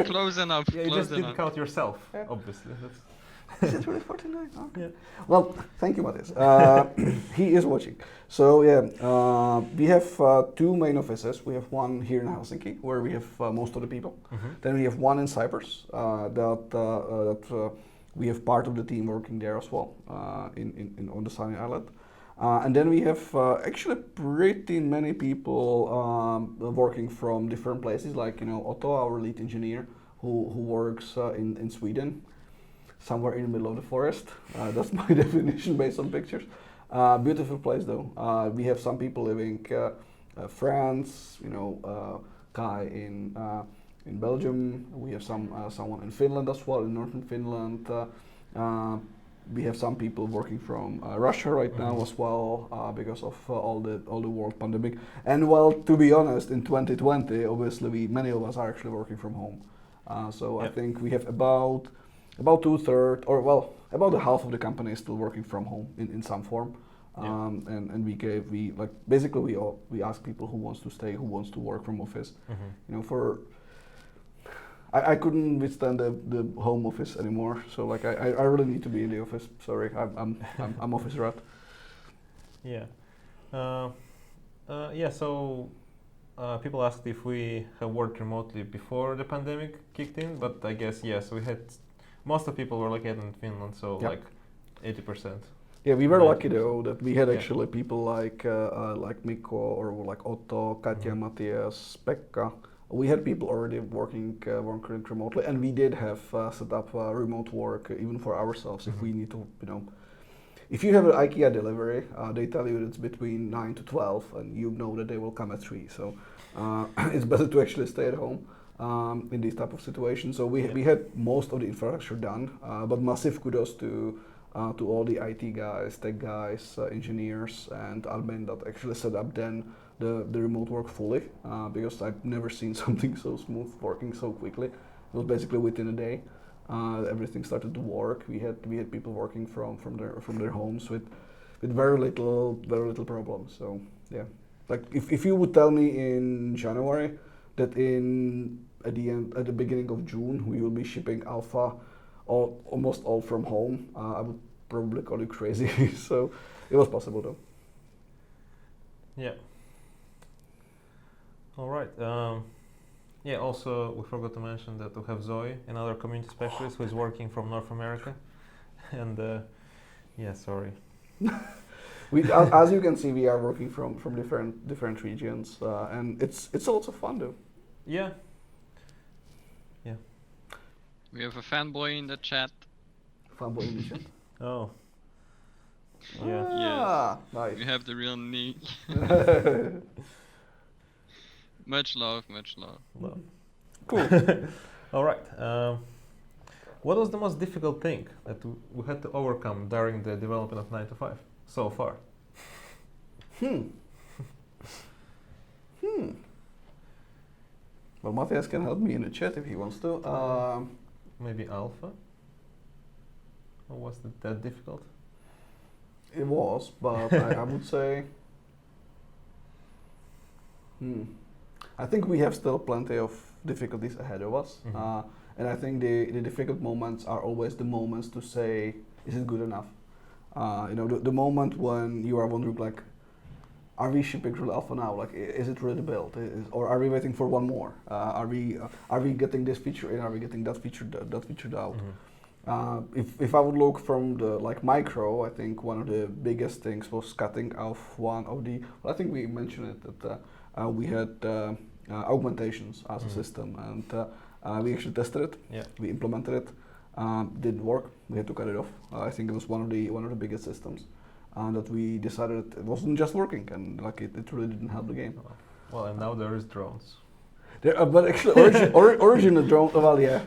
Close enough. Yeah, you close just didn't enough. count yourself, Yeah. obviously. That's Is it really 49? Okay. Yeah. Well, thank you, Matthias. He is watching. So yeah, we have two main offices. We have one here in Helsinki, where we have most of the people. Then we have one in Cyprus that we have part of the team working there as well, in on the sunny island. And then we have actually pretty many people working from different places, like Otto, our lead engineer, who works in Sweden, somewhere in the middle of the forest. That's my definition based on pictures. Beautiful place though. We have some people living France, Kai in Belgium. We have someone in Finland as well, in northern Finland. We have some people working from Russia right now as well, because of all the world pandemic. And well, to be honest, in 2020, obviously many of us are actually working from home. So I think we have about 2/3, or well, about a half of the company is still working from home in some form. And we ask people who wants to stay, who wants to work from office. I couldn't withstand the home office anymore. So like I really need to be in the office. Sorry, I'm office rat. Yeah. Yeah, so people asked if we have worked remotely before the pandemic kicked in, but I guess yes, we had, most of the people were located in Finland, so like 80%. Yeah, we were lucky though that we had Yeah. actually people like Mikko or like Otto, Katja, Matthias, Pekka. We had people already working remotely, and we did have set up remote work even for ourselves if we need to, if you have an IKEA delivery, they tell you it's between 9 to 12, and you know that they will come at 3. So it's better to actually stay at home in these type of situations. So we had most of the infrastructure done, but massive kudos to all the IT guys, tech guys, engineers, and admin that actually set up then the remote work fully, because I've never seen something so smooth working so quickly. It was basically within a day. Everything started to work. We had people working from their homes with very little problems. So yeah, like if you would tell me in January that at the beginning of June we will be shipping alpha almost all from home, I would probably call you crazy. So it was possible though. Yeah. All right. Yeah, also we forgot to mention that we have Zoe, another community specialist who is working from North America. And yeah, sorry. As you can see, we are working from different regions, and it's also fun though. Yeah. We have a fanboy in the chat. Fanboy in the chat. Oh. Yeah. Ah, We nice. have the real Nick. Much love, much love. Well. Cool. All right. What was the most difficult thing that we had to overcome during the development of 9 to 5 so far? Well, Matthias can help me in the chat if he wants to. Maybe alpha? Or was it that difficult? It was, but I would say. I think we have still plenty of difficulties ahead of us, and I think the difficult moments are always the moments to say, is it good enough? The moment when you are wondering, like, are we shipping real alpha now? Like, is it ready built? Or are we waiting for one more? Are we getting this feature in? Are we getting that feature out? If I would look from the micro, I think one of the biggest things was cutting off one of the. Well, I think we mentioned it that we had augmentations as a system, and we actually tested it. Yeah. We implemented it. Didn't work. We had to cut it off. I think it was one of the biggest systems, that we decided it wasn't just working, and it really didn't help the game. Well, and now there is drones. But actually, original drone. Well, yeah.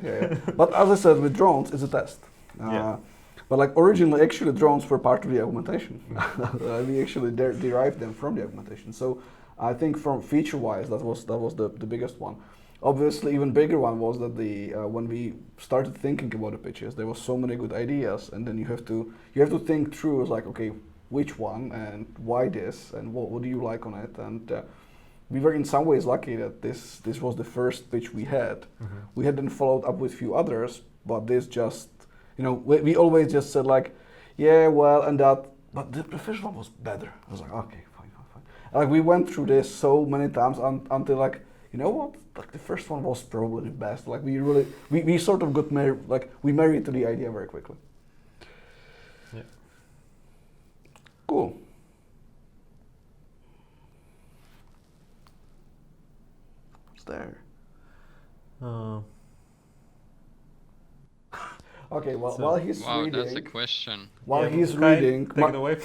But as I said, with drones, it's a test. But originally, actually, drones were part of the augmentation. We actually derived them from the augmentation. So I think from feature-wise, that was the biggest one. Obviously, even bigger one was that when we started thinking about the pitches, there was so many good ideas, and then you have to think through. It's like, okay, which one and why this, and what do you like on it, and. We were in some ways lucky that this was the first pitch we had. We had then followed up with a few others, but this just, we always just said yeah, well, and that, but the first one was better. I was like, okay, fine. We went through this so many times until you know what? The first one was probably the best. We sort of got married, we married to the idea very quickly. Yeah. Cool. There. Okay, well, while he's reading. Wow, that's a question. While he's reading, take it away.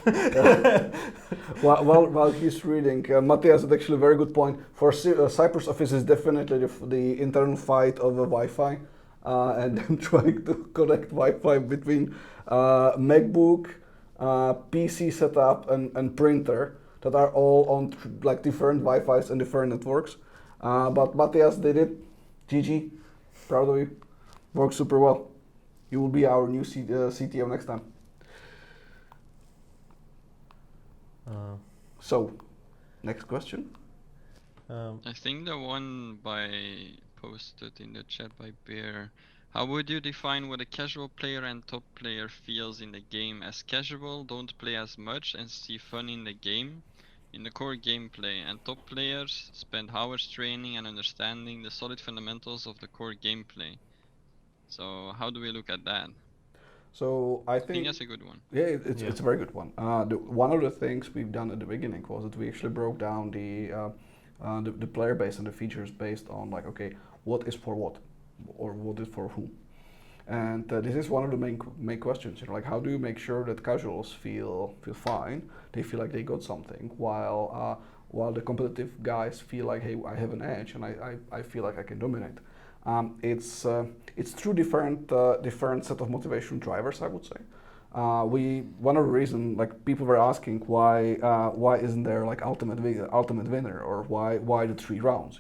while he's reading, Matthias had actually a very good point. For Cyprus office is definitely the internal fight over Wi-Fi, and them trying to connect Wi-Fi between MacBook, PC setup, and printer that are all on different Wi-Fi's and different networks. But Matthias did it. GG. Proud of you. Works super well. You will be our new CTO next time. So, next question. I think the one posted in the chat by Bear. How would you define what a casual player and top player feels in the game? As casual, don't play as much and see fun in the game. In the core gameplay, and top players spend hours training and understanding the solid fundamentals of the core gameplay. So how do we look at that? So I think that's a good one. Yeah, it's a very good one. One of the things we've done at the beginning was that we actually broke down the player base and the features based on okay, what is for what, or what is for whom. And this is one of the main questions. How do you make sure that casuals feel fine? They feel like they got something, while the competitive guys feel like, hey, I have an edge, and I feel like I can dominate. It's through different set of motivation drivers, I would say. One of the reasons people were asking why isn't there ultimate winner, or why the 3 rounds?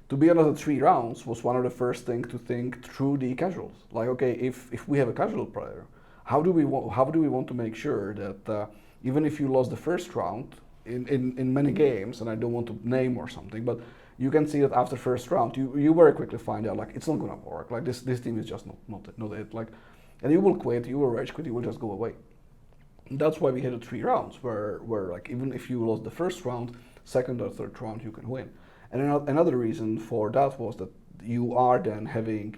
To be honest, the 3 rounds was one of the first things to think through the casuals. Okay, if we have a casual player, how do we want to make sure that even if you lost the first round in many games, and I don't want to name or something, but you can see that after first round, you very quickly find out it's not gonna work. This team is just not it. And you will quit, you will rage quit, you will just go away. And that's why we had the 3 rounds where even if you lost the first round, second or third round you can win. And another reason for that was that you are then having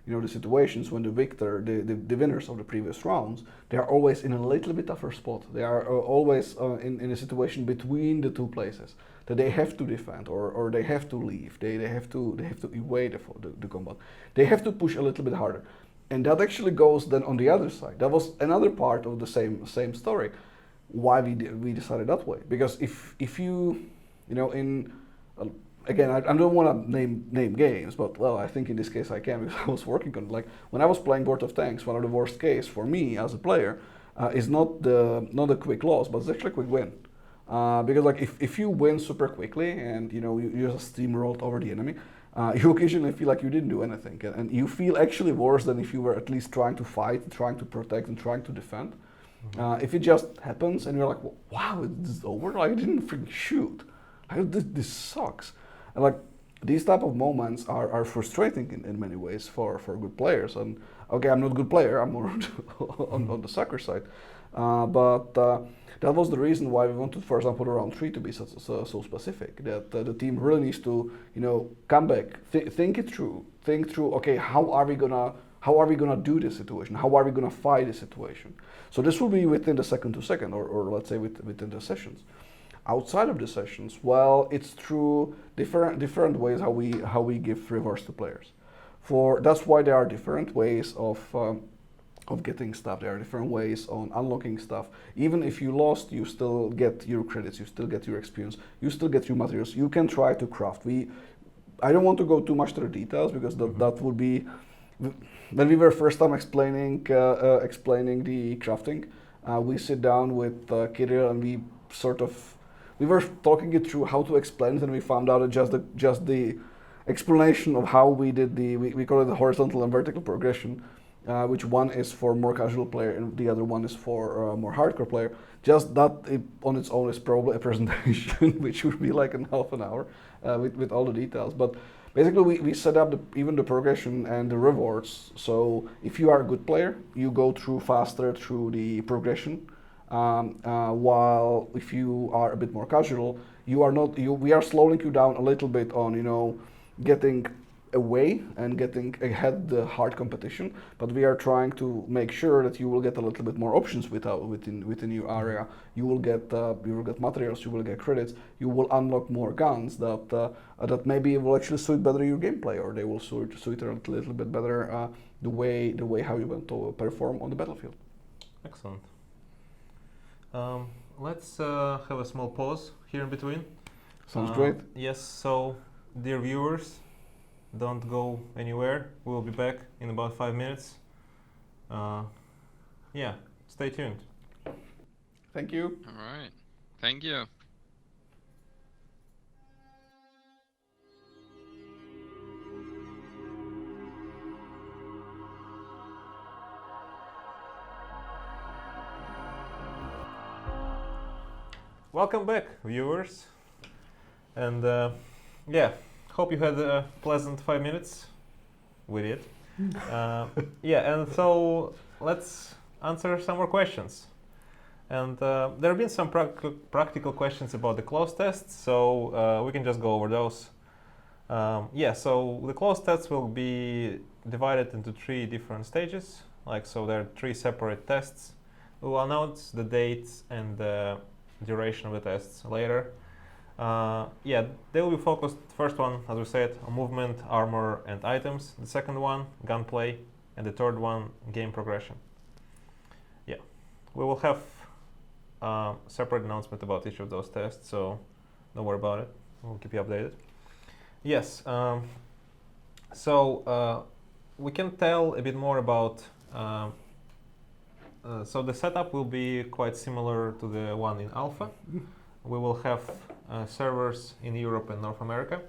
the situations when the victor, the winners of the previous rounds, they are always in a little bit tougher spot. They are always in a situation between the two places that they have to defend or they have to leave. They have to evade the combat. They have to push a little bit harder, and that actually goes then on the other side. That was another part of the same story. Why we decided that way? Because if you in again, I don't want to name games, but well, I think in this case I can because I was working on when I was playing World of Tanks. One of the worst case for me as a player is not a quick loss, but it's actually a quick win. Because if you win super quickly and you just steamrolled over the enemy, you occasionally feel like you didn't do anything, and you feel actually worse than if you were at least trying to fight, trying to protect, and trying to defend. If it just happens and you're like, wow, it's over. I didn't freaking shoot. This sucks. And these type of moments are frustrating in many ways for good players. And okay, I'm not a good player. I'm more on the soccer side. But that was the reason why we wanted, for example, the round 3 to be so specific. That the team really needs to come back, think it through, think through. Okay, how are we gonna do this situation? How are we gonna fight this situation? So this will be within the second to second, or let's say within the sessions. Outside of the sessions, well, it's through different ways how we give rewards to players. That's why there are different ways of getting stuff. There are different ways on unlocking stuff. Even if you lost, you still get your credits, you still get your experience, you still get your materials. You can try to craft. I don't want to go too much to the details because that would be when we were first time explaining the crafting. We sit down with Kirill and we were talking it through how to explain it, and we found out that just the explanation of how we did we call it the horizontal and vertical progression, which one is for more casual player and the other one is for more hardcore player. Just that on its own is probably a presentation which would be like in half an hour with all the details. But basically we set up even the progression and the rewards. So if you are a good player, you go through faster through the progression. While if you are a bit more casual, we are slowing you down a little bit on getting away and getting ahead the hard competition, but we are trying to make sure that you will get a little bit more options within your area. You will get materials, you will get credits, you will unlock more guns that maybe will actually suit better your gameplay, or they will suit a little bit better the way how you want to perform on the battlefield. Excellent. Let's have a small pause here in between. Sounds great. Yes, so dear viewers, don't go anywhere. We'll be back in about 5 minutes. Yeah, stay tuned. Thank you. All right. Thank you. Welcome back, viewers. And yeah, hope you had a pleasant 5 minutes. We did. Yeah, and so let's answer some more questions. And there have been some practical questions about the close tests, so we can just go over those. Yeah, so the close tests will be divided into 3 different stages. So there are 3 separate tests. We'll announce the dates and the duration of the tests later. Yeah, they will be focused, first one, as we said, on movement, armor, and items. The second one, gunplay, and the third one, game progression. Yeah, we will have a separate announcement about each of those tests, so don't worry about it. We'll keep you updated. Yes, so we can tell a bit more about so the setup will be quite similar to the one in alpha. We will have servers in Europe and North America,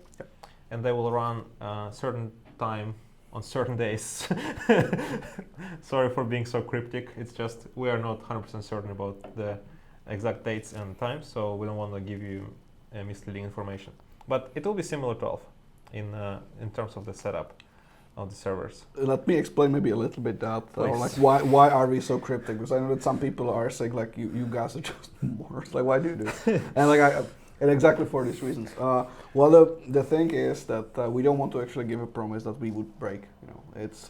and they will run a certain time on certain days. Sorry for being so cryptic. It's just we are not 100% certain about the exact dates and times, so we don't want to give you misleading information. But it will be similar to alpha in terms of the setup of the servers. Let me explain maybe a little bit that, or why are we so cryptic? Because I know that some people are saying you guys are just morons. Why do this? And And exactly for these reasons. The thing is that we don't want to actually give a promise that we would break. It's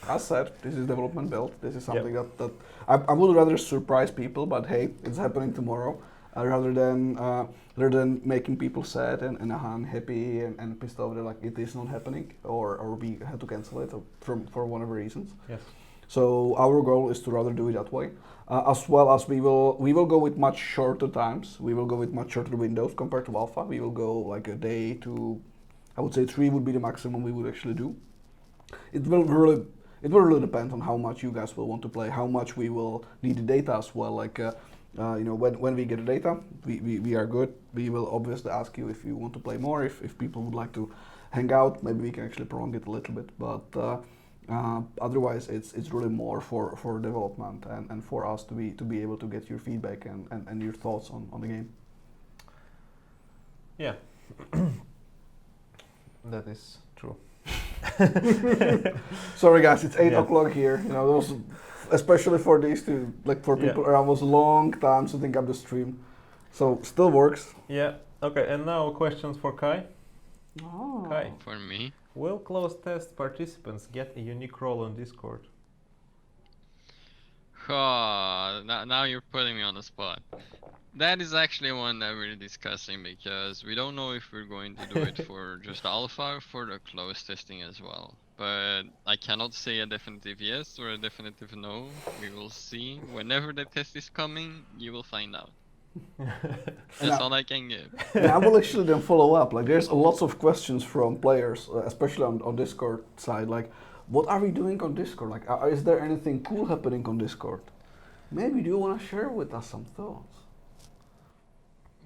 as said, this is development build. This is something that I would rather surprise people, but hey, it's happening tomorrow, rather than making people sad and unhappy and pissed off that like it is not happening or we had to cancel it for whatever reasons. Yes. So our goal is to rather do it that way, as well as we will go with much shorter times. We will go with much shorter windows compared to alpha. We will go like a day to, I would say 3 would be the maximum we would actually do. It will really depend on how much you guys will want to play, how much we will need the data as well. Like when we get the data, we are good. We will obviously ask you if you want to play more. If people would like to hang out, maybe we can actually prolong it a little bit, but. Otherwise, it's really more for development and for us to be able to get your feedback and your thoughts on the game. Yeah, that is true. Sorry guys, it's 8 o'clock here. Those, especially for these two, like for people, it was a long time setting up the stream, so still works. Yeah. Okay, and now questions for Kai. Oh. Kai. For me. Will closed test participants get a unique role on Discord? Now you're putting me on the spot. That is actually one that we're discussing because we don't know if we're going to do it for just alpha or for the closed testing as well. But I cannot say a definitive yes or a definitive no. We will see. Whenever the test is coming, you will find out. That's all I can give. And I will actually then follow up. Like, there's lots of questions from players, especially on Discord side. Like, what are we doing on Discord? Like, is there anything cool happening on Discord? Maybe do you want to share with us some thoughts?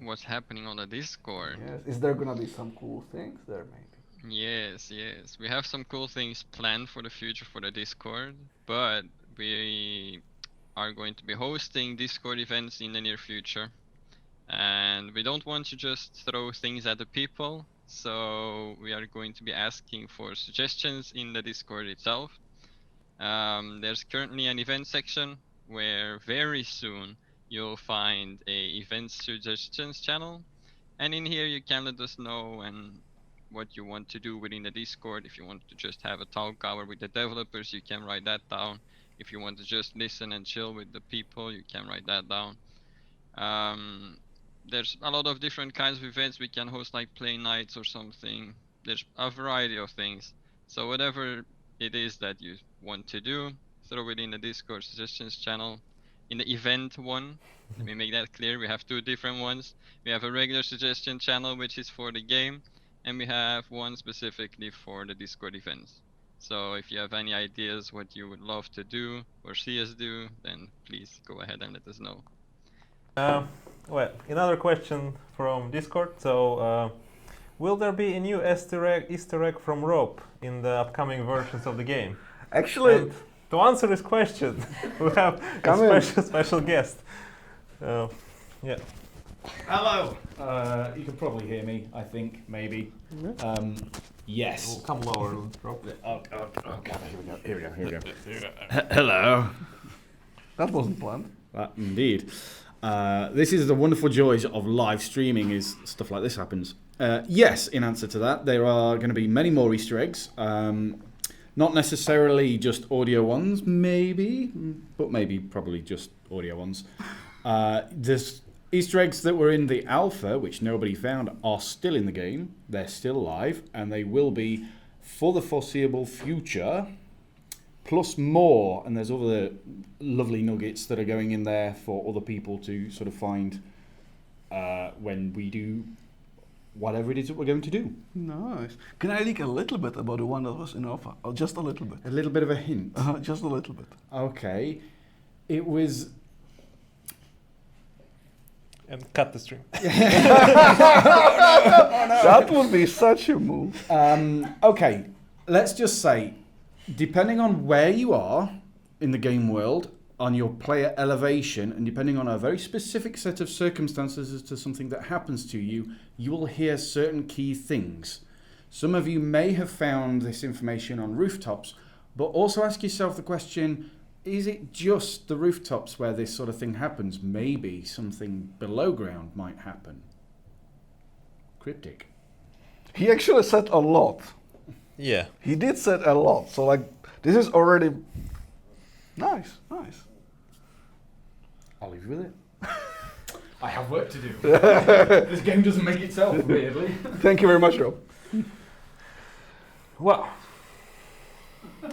What's happening on the Discord? Yes. Is there gonna be some cool things there, maybe? Yes. We have some cool things planned for the future for the Discord, but we are going to be hosting Discord events in the near future. And we don't want to just throw things at the people, so we are going to be asking for suggestions in the Discord itself. There's currently an event section where very soon you'll find a event suggestions channel, and in here you can let us know and what you want to do within the Discord. If you want to just have a talk hour with the developers, you can write that down. If you want to just listen and chill with the people, you can write that down. There's a lot of different kinds of events we can host, like play nights or something. There's a variety of things. So whatever it is that you want to do, throw it in the Discord suggestions channel. In the event one, let me make that clear, we have 2 different ones. We have a regular suggestion channel, which is for the game, and we have one specifically for the Discord events. So if you have any ideas what you would love to do or see us do, then please go ahead and let us know. Well, another question from Discord. So, will there be a new Easter egg from Rope in the upcoming versions of the game? Actually, and to answer this question, we have a special guest. Yeah. Hello. You can probably hear me. I think maybe. Yes. We'll come lower, Rope. Oh God! Here we go. Hello. that wasn't planned. Indeed. This is the wonderful joys of live streaming, is stuff like this happens. Yes, in answer to that, there are going to be many more Easter eggs. Not necessarily just audio ones, maybe, but maybe probably just audio ones. There's Easter eggs that were in the alpha, which nobody found, are still in the game. They're still alive, and they will be for the foreseeable future. Plus more, and there's other lovely nuggets that are going in there for other people to sort of find when we do whatever it is that we're going to do. Nice. Can I leak a little bit about the one that was in alpha? Oh, just a little bit. A little bit of a hint. Just a little bit. Okay. It was... And cut the stream. That would be such a move. Okay, let's just say, depending on where you are in the game world, on your player elevation, and depending on a very specific set of circumstances as to something that happens to you, you will hear certain key things. Some of you may have found this information on rooftops, but also ask yourself the question, is it just the rooftops where this sort of thing happens? Maybe something below ground might happen. Cryptic. He actually said a lot. Yeah. He did said a lot. So like, this is already nice. I'll leave you with it. I have work to do. This game doesn't make itself, weirdly. Thank you very much, Rob. Well,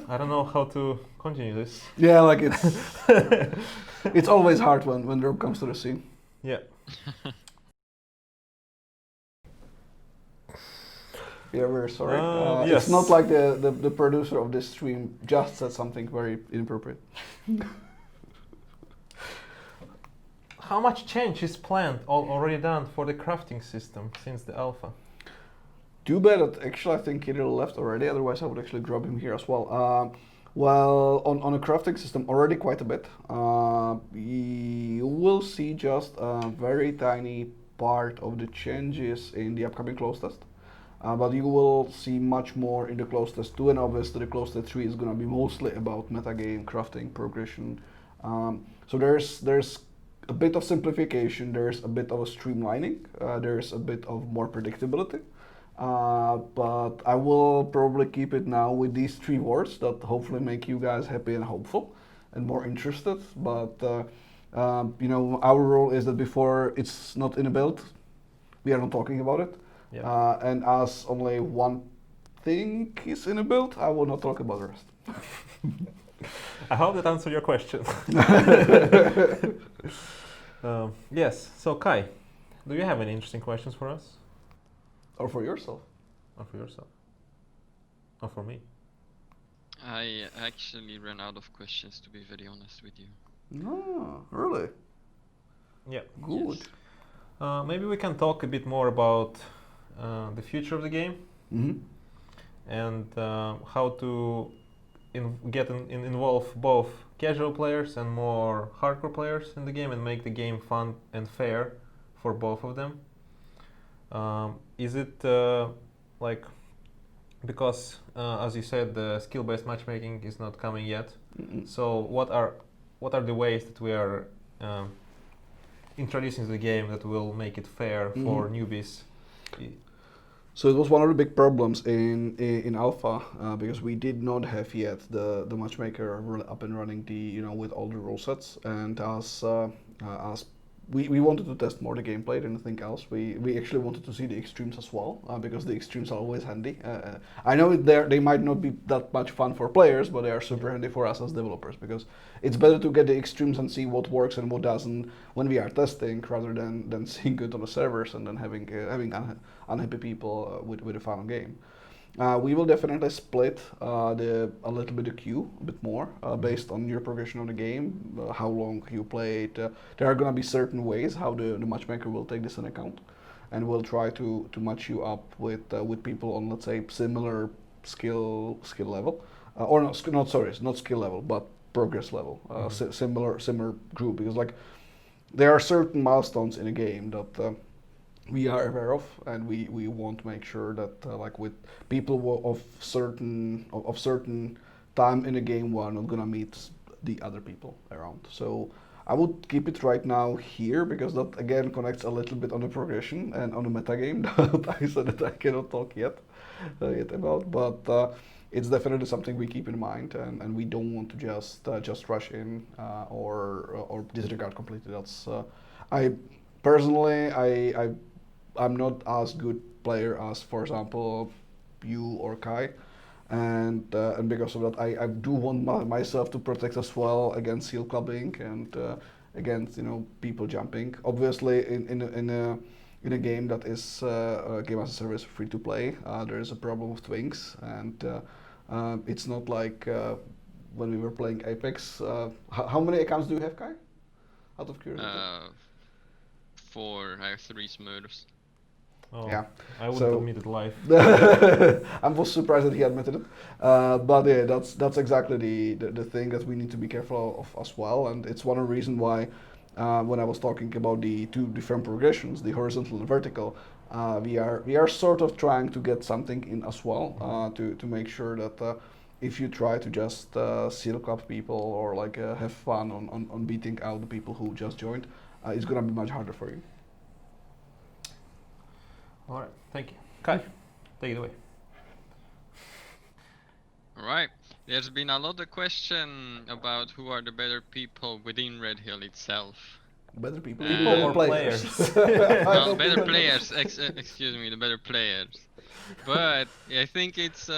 I don't know how to continue this. Yeah, like it's always hard when Rob comes to the scene. Yeah. Yeah, we're sorry. Yes. It's not like the producer of this stream just said something very inappropriate. How much change is planned already done for the crafting system since the alpha? Too bad that actually I think Kirill left already, otherwise I would actually drop him here as well. Well, on a crafting system already quite a bit. You will see just a very tiny part of the changes in the upcoming close test. But you will see much more in the close test 2, and obviously the close test 3 is going to be mostly about metagame, crafting, progression. So there's a bit of simplification, there's a bit of a streamlining, there's a bit of more predictability. But I will probably keep it now with these 3 words that hopefully make you guys happy and hopeful and more interested. But you know, our rule is that before it's not in a build, we are not talking about it. Yeah. And as only one thing is in a build, I will not talk about the rest. I hope that answered your question. Yes. So Kai, do you have any interesting questions for us, Or for yourself. or for yourself, or for me? I actually ran out of questions, to be very honest with you. No, really? Yeah. Good. Yes. Maybe we can talk a bit more about the future of the game Mm-hmm. and how to involve both casual players and more hardcore players in the game and make the game fun and fair for both of them. Is it like, because as you said, the skill-based matchmaking is not coming yet. Mm-mm. So what are the ways that we are introducing the game that will make it fair for newbies? So it was one of the big problems in alpha because we did not have yet the matchmaker really up and running with all the rule sets, and as we wanted to test more the gameplay than anything else. We actually wanted to see the extremes as well because the extremes are always handy. I know they might not be that much fun for players, but they are super handy for us as developers because it's better to get the extremes and see what works and what doesn't when we are testing rather than seeing it on the servers and then having unhappy people with a final game. We will definitely split a little bit the queue a bit more based on your progression of the game, how long you played. There are going to be certain ways how the matchmaker will take this into account, and we'll try to match you up with people on, let's say, similar skill level, or not skill level, but progress level, similar group, because like there are certain milestones in a game that we are aware of, and we want to make sure that like with people of certain time in the game, we're not gonna meet the other people around. So I would keep it right now here because that again connects a little bit on the progression and on the metagame that I said that I cannot talk yet about, but it's definitely something we keep in mind, and we don't want to just rush in or disregard completely. That's I personally I'm not as good player as, for example, you or Kai, and because of that, I do want myself to protect as well against seal clubbing and against people jumping. Obviously, in a game that is a game as a service free to play, there is a problem with twinks, and it's not like when we were playing Apex. How many accounts do you have, Kai? Out of curiosity. 4. I have 3 smurfs. Oh, Yeah. I wouldn't admit it live. I was surprised that he admitted it, but yeah, that's exactly the thing that we need to be careful of as well, and it's one of the reasons why when I was talking about the 2 different progressions, the horizontal and vertical, we are sort of trying to get something in as well to make sure that if you try to just seal club people or like have fun on beating out the people who just joined, it's gonna be much harder for you. All right, thank you. Kai, take it away. Alright. There's been a lot of question about who are the better people within Red Hill itself. Better people. People Better or players? Well, better players. Excuse me, the better players. But I think it's.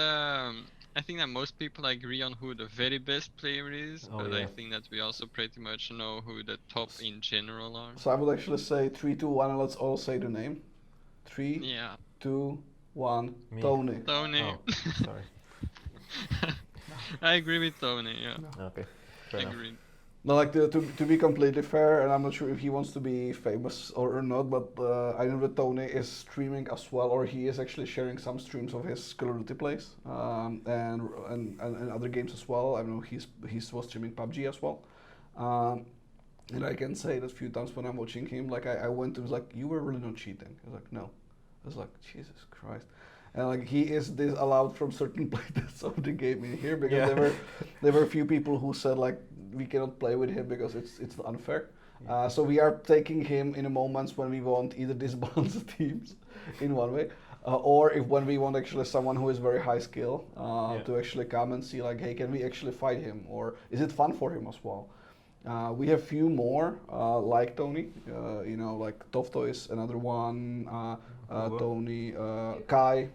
I think that most people agree on who the very best player is, Oh, but yeah. I think that we also pretty much know who the top in general are. So I would actually say 3, 2, 1, and let's all say the name. 3, Yeah, 2, 1. Me. Tony. Tony. Oh, sorry. I agree with Tony. Yeah, Okay, fair enough. agreed. No, like to be completely fair, and I'm not sure if he wants to be famous or not, but I know that Tony is streaming as well, or he is actually sharing some streams of his Call of Duty plays, and other games as well. I know he was streaming PUBG as well, and I can say that a few times when I'm watching him, like I went to, was like, you were really not cheating. I was like, no. I was like, Jesus Christ. And like he is disallowed from certain playtests of the game in here because Yeah. there were a few people who said like we cannot play with him because it's unfair. Yeah. So we are taking him in the moments when we want either disbalance the teams in one way, or if when we want actually someone who is very high skill Yeah. to actually come and see like, hey, can we actually fight him, or is it fun for him as well? We have few more like Tony, you know, like Tofto is another one. Hugo. Tony, Kai,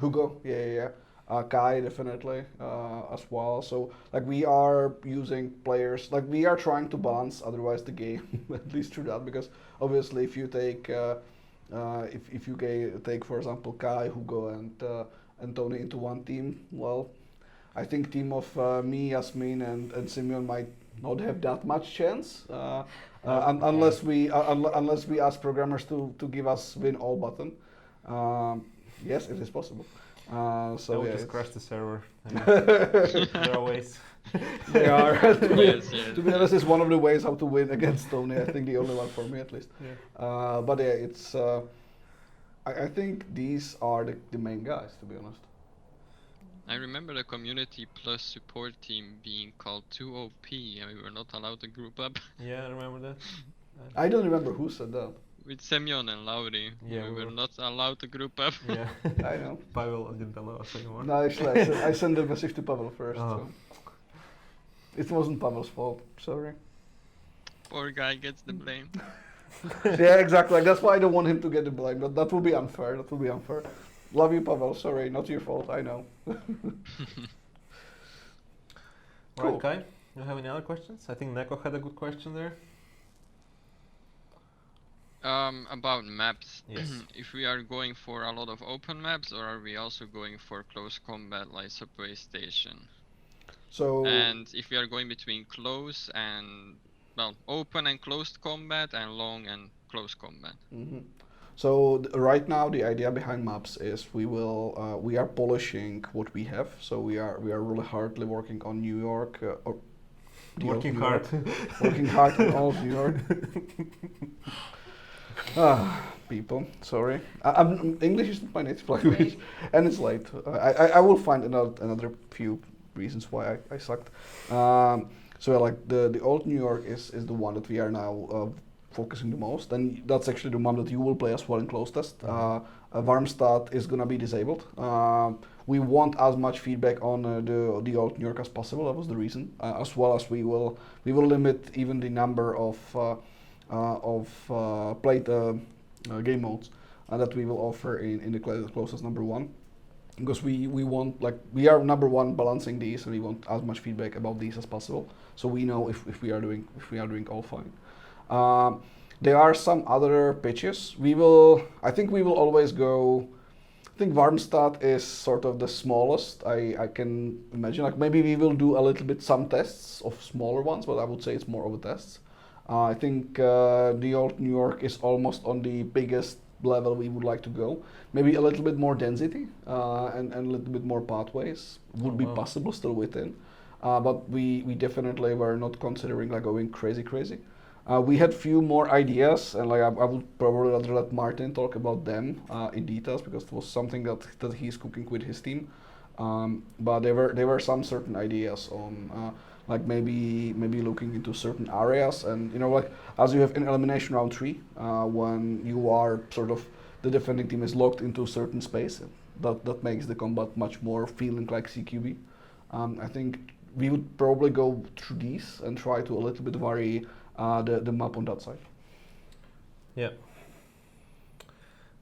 Hugo, yeah. Kai definitely as well. So like we are using players, like we are trying to balance otherwise the game at least through that, because obviously if you take if you take for example Kai, Hugo, and Tony into one team, well, I think team of me, Yasmin, and Simeon might not have that much chance unless we ask programmers to give us win all button. Yes, it is possible. So They'll yeah, just it's- crash the server. There are ways. they are. Yes, yes. To be honest, it's one of the ways how to win against Tony. I think the only one for me at least. Yeah. But yeah, it's. I think these are the main guys, to be honest. I remember the Community Plus support team being called 2OP and we were not allowed to group up Yeah, I remember that. I don't remember who said that. with Semyon and Lauri. Yeah, we we were were- not allowed to group up. Yeah. I know. Pavel didn't allow us anymore. No, actually, I sent the message to Pavel first. Oh. So. It wasn't Pavel's fault. Sorry. Poor guy gets the blame. Yeah, exactly. Like, that's why I don't want him to get the blame. That will be unfair. That will be unfair. Love you, Pavel. Sorry, not your fault. I know. Cool. Right, Kai, you have any other questions? I think Neko had a good question there. About maps. Yes. If we are going for a lot of open maps, or are we also going for close combat like Subway Station? So. And if we are going between close and, well, open and closed combat and long and close combat. Mhm. So right now the idea behind maps is we are polishing what we have. So we are really hardly working on New York. Or the old Working New hard. York. Working hard on all of New York. People, sorry. English is my native language, and it's late. I will find another few reasons why I sucked. So like the old New York is the one that we are now focusing the most, and that's actually the one that you will play as well in close test. Warmstad is gonna be disabled. We want as much feedback on the old New York as possible. That was the reason, as well as we will limit even the number of played game modes that we will offer in the closest number one, because we want, like, we are number one balancing these, and we want as much feedback about these as possible, so we know if we are doing all fine. There are some other pitches. I think we will always go. I think Warmstad is sort of the smallest I can imagine. Like maybe we will do a little bit some tests of smaller ones, but I would say it's more of a test. I think the old New York is almost on the biggest level we would like to go. Maybe a little bit more density and a little bit more pathways would be possible still within. But we definitely were not considering like going crazy. We had few more ideas, and like I would probably rather let Martin talk about them in details, because it was something that he's cooking with his team. But there were some certain ideas on like maybe looking into certain areas, and you know, like as you have in elimination round 3, when you are sort of the defending team is locked into a certain space. That makes the combat much more feeling like CQB. I think we would probably go through these and try to a little bit vary the map on that side. Yeah.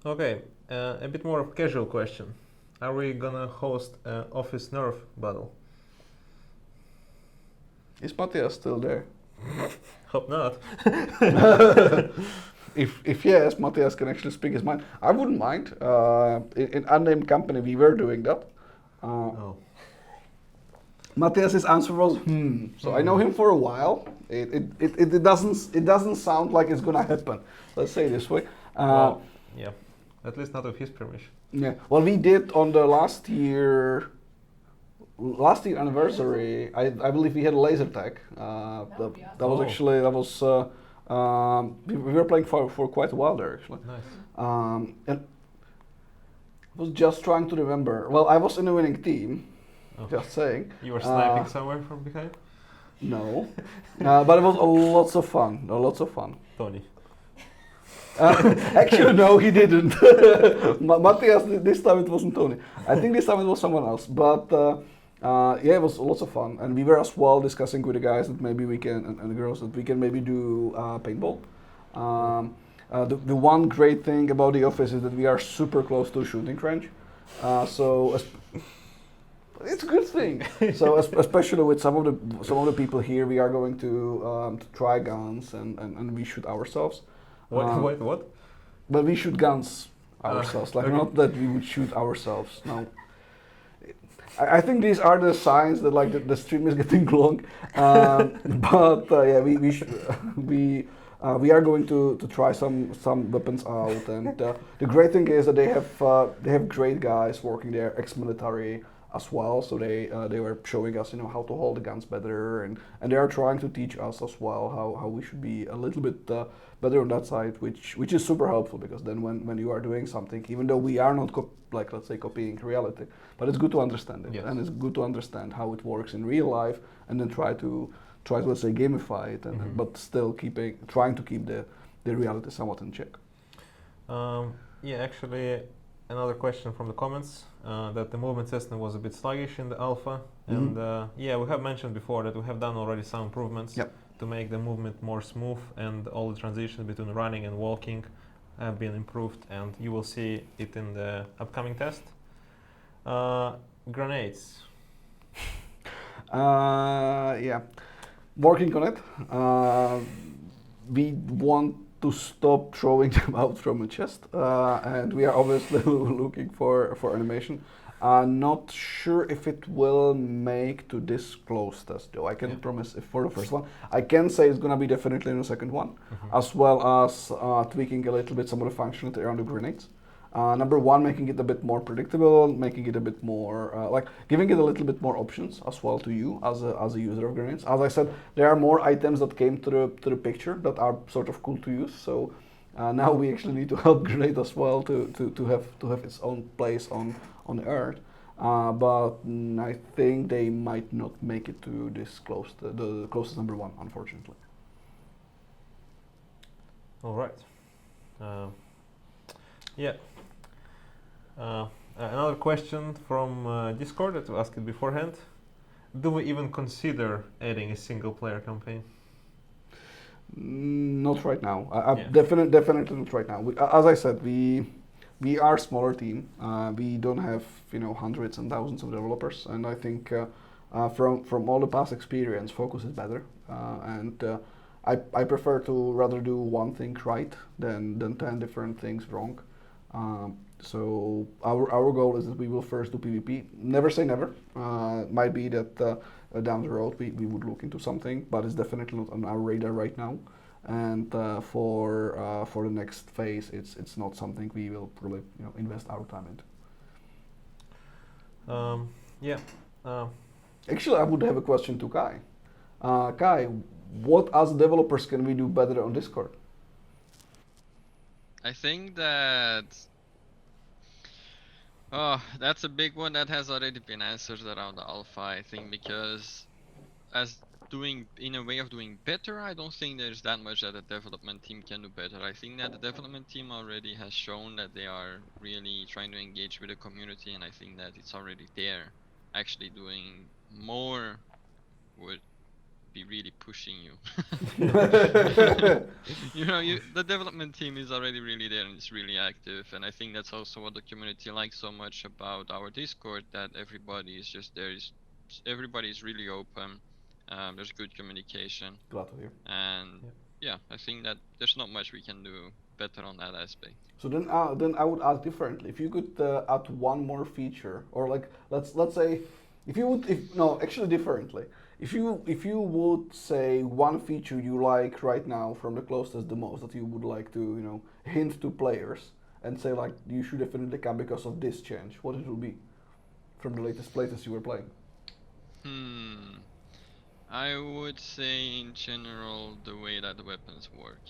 Okay, a bit more of casual question. Are we gonna host an Office Nerf battle? Is Matthias still there? Hope not. If yes, Matthias can actually speak his mind. I wouldn't mind. In unnamed company, we were doing that. Oh. Matthias's answer was So I know him for a while. It doesn't sound like it's gonna happen. Let's say it this way. Well, yeah. At least not with his permission. Yeah. Well, we did on the last year anniversary. I believe we had a laser tag. That was Oh. actually we were playing for quite a while there actually. Nice. And I was just trying to remember. Well, I was in a winning team. Oh. Just saying. You were sniping somewhere from behind? No, but it was lots of fun. Lots of fun. Tony. Actually, no, he didn't. Matthias, this time it wasn't Tony. I think this time it was someone else. But yeah, it was lots of fun, and we were as well discussing with the guys that maybe we can and the girls that we can maybe do paintball. The one great thing about the office is that we are super close to shooting range, so. It's a good thing. So especially with some of the people here, we are going to try guns and we shoot ourselves. What? But we shoot guns ourselves, like okay. not that we would shoot ourselves. No. I think these are the signs that like the stream is getting long. But yeah, we are going to try some weapons out, and the great thing is that they have great guys working there, ex-military as well. So they were showing us how to hold the guns better, and they are trying to teach us as well how we should be a little bit better on that side, which is super helpful, because then when you are doing something, even though we are not let's say copying reality, but it's good to understand it. Yes. And it's good to understand how it works in real life, and then try to let's say gamify it, and but still trying to keep the reality somewhat in check. Yeah, actually, another question from the comments, that the movement system was a bit sluggish in the alpha, and yeah, we have mentioned before that we have done already some improvements to make the movement more smooth, and all the transitions between running and walking have been improved, and you will see it in the upcoming test. Grenades. Yeah, working on it. We want to stop throwing them out from the chest, and we are obviously looking for animation. Not sure if it will make to this close test though. I can promise if for the first one. I can say it's gonna be definitely in the second one, as well as tweaking a little bit some of the functionality around the grenades. Number one, making it a bit more predictable, making it a bit more like giving it a little bit more options as well to you as a user of grenades. As I said, there are more items that came to the picture that are sort of cool to use. So now we actually need to help grenade as well to have its own place on the earth. But I think they might not make it to this close, the closest number one, unfortunately. All right. Yeah. Another question from Discord that we asked it beforehand. Do we even consider adding a single player campaign? Not right now. Yeah. Definitely not right now. As I said, we are a smaller team. We don't have hundreds and thousands of developers, and I think from all the past experience, focus is better. And I prefer to rather do one thing right than 10 different things wrong. So our goal is that we will first do PvP. Never say never. Might be that down the road we would look into something, but it's definitely not on our radar right now. And for the next phase, it's not something we will probably invest our time into. Yeah. Actually, I would have a question to Kai. Kai, what as developers can we do better on Discord? I think that that's a big one that has already been answered around the alpha, I think, because as doing in a way of doing better, I don't think there's that much that the development team can do better. I think that the development team already has shown that they are really trying to engage with the community, and I think that it's already there. Actually doing more would be really pushing you. The development team is already really there and it's really active, and I think that's also what the community likes so much about our Discord, that everybody is just there. Everybody is really open. There's good communication, Glad to hear. and yeah, I think that there's not much we can do better on that aspect. So then I would ask differently. If you could add one more feature, or like let's say, if you would, if no, actually differently. If you would say one feature you like right now from the closest the most that you would like to hint to players and say like you should definitely come because of this change, what it will be from the latest playtest you were playing? I would say in general the way that the weapons work.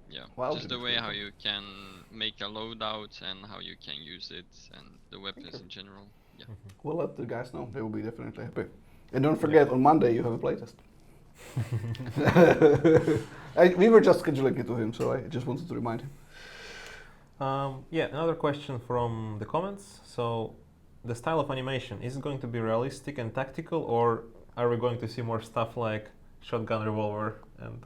Yeah, Well, just the way how you can make a loadout and how you can use it, and the weapons in general. Yeah. We'll let the guys know. They will be definitely happy. And don't forget, on Monday you have a playtest. We were just scheduling it to him, so I just wanted to remind him. Yeah, another question from the comments. So, the style of animation, is it going to be realistic and tactical, or are we going to see more stuff like shotgun revolver and...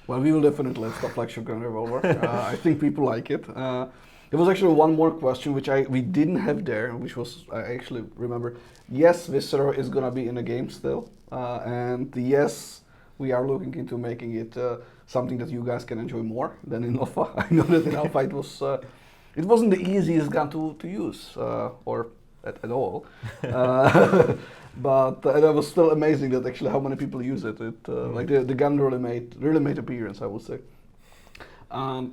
Well, we will definitely have stuff like shotgun revolver. I think people like it. There was actually one more question which we didn't have there, which was, I actually remember, yes, Viscera is gonna be in a game still, and yes, we are looking into making it something that you guys can enjoy more than in Alpha. I know that in Alpha it wasn't the easiest gun to use, or at all. But that was still amazing that actually how many people use it. Like the gun really made appearance, I would say.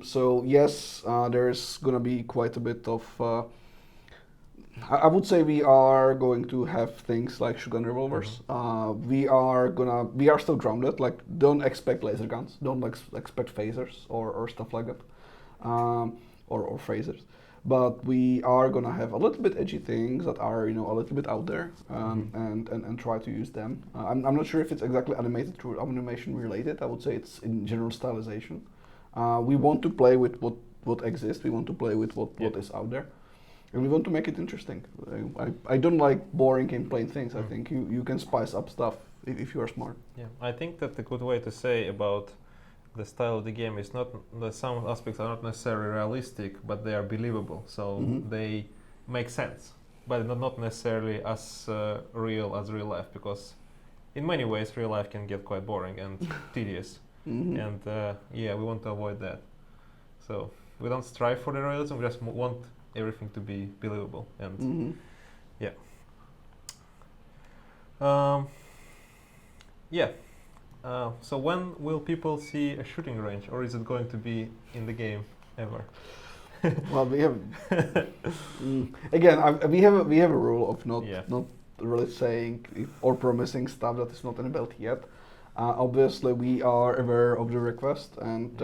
So yes, there's gonna be quite a bit of. I would say we are going to have things like shotgun revolvers. We are still grounded. Like, don't expect laser guns. Don't expect phasers or stuff like that, or phasers. But we are gonna have a little bit edgy things that are a little bit out there, and try to use them. I'm not sure if it's exactly animation related. I would say it's in general stylization. We want to play with what exists. We want to play with what is out there, and we want to make it interesting. I don't like boring and plain things. I think you can spice up stuff if you are smart. Yeah, I think that the good way to say about the style of the game is not that some aspects are not necessarily realistic, but they are believable. So they make sense, but not necessarily as real as real life, because in many ways real life can get quite boring and tedious. And yeah, we want to avoid that. So we don't strive for the realism, we just want everything to be believable. And yeah. Yeah. So when will people see a shooting range, or is it going to be in the game ever? Well, we have again. We have a rule of not really saying or promising stuff that is not in the belt yet. Obviously, we are aware of the request, and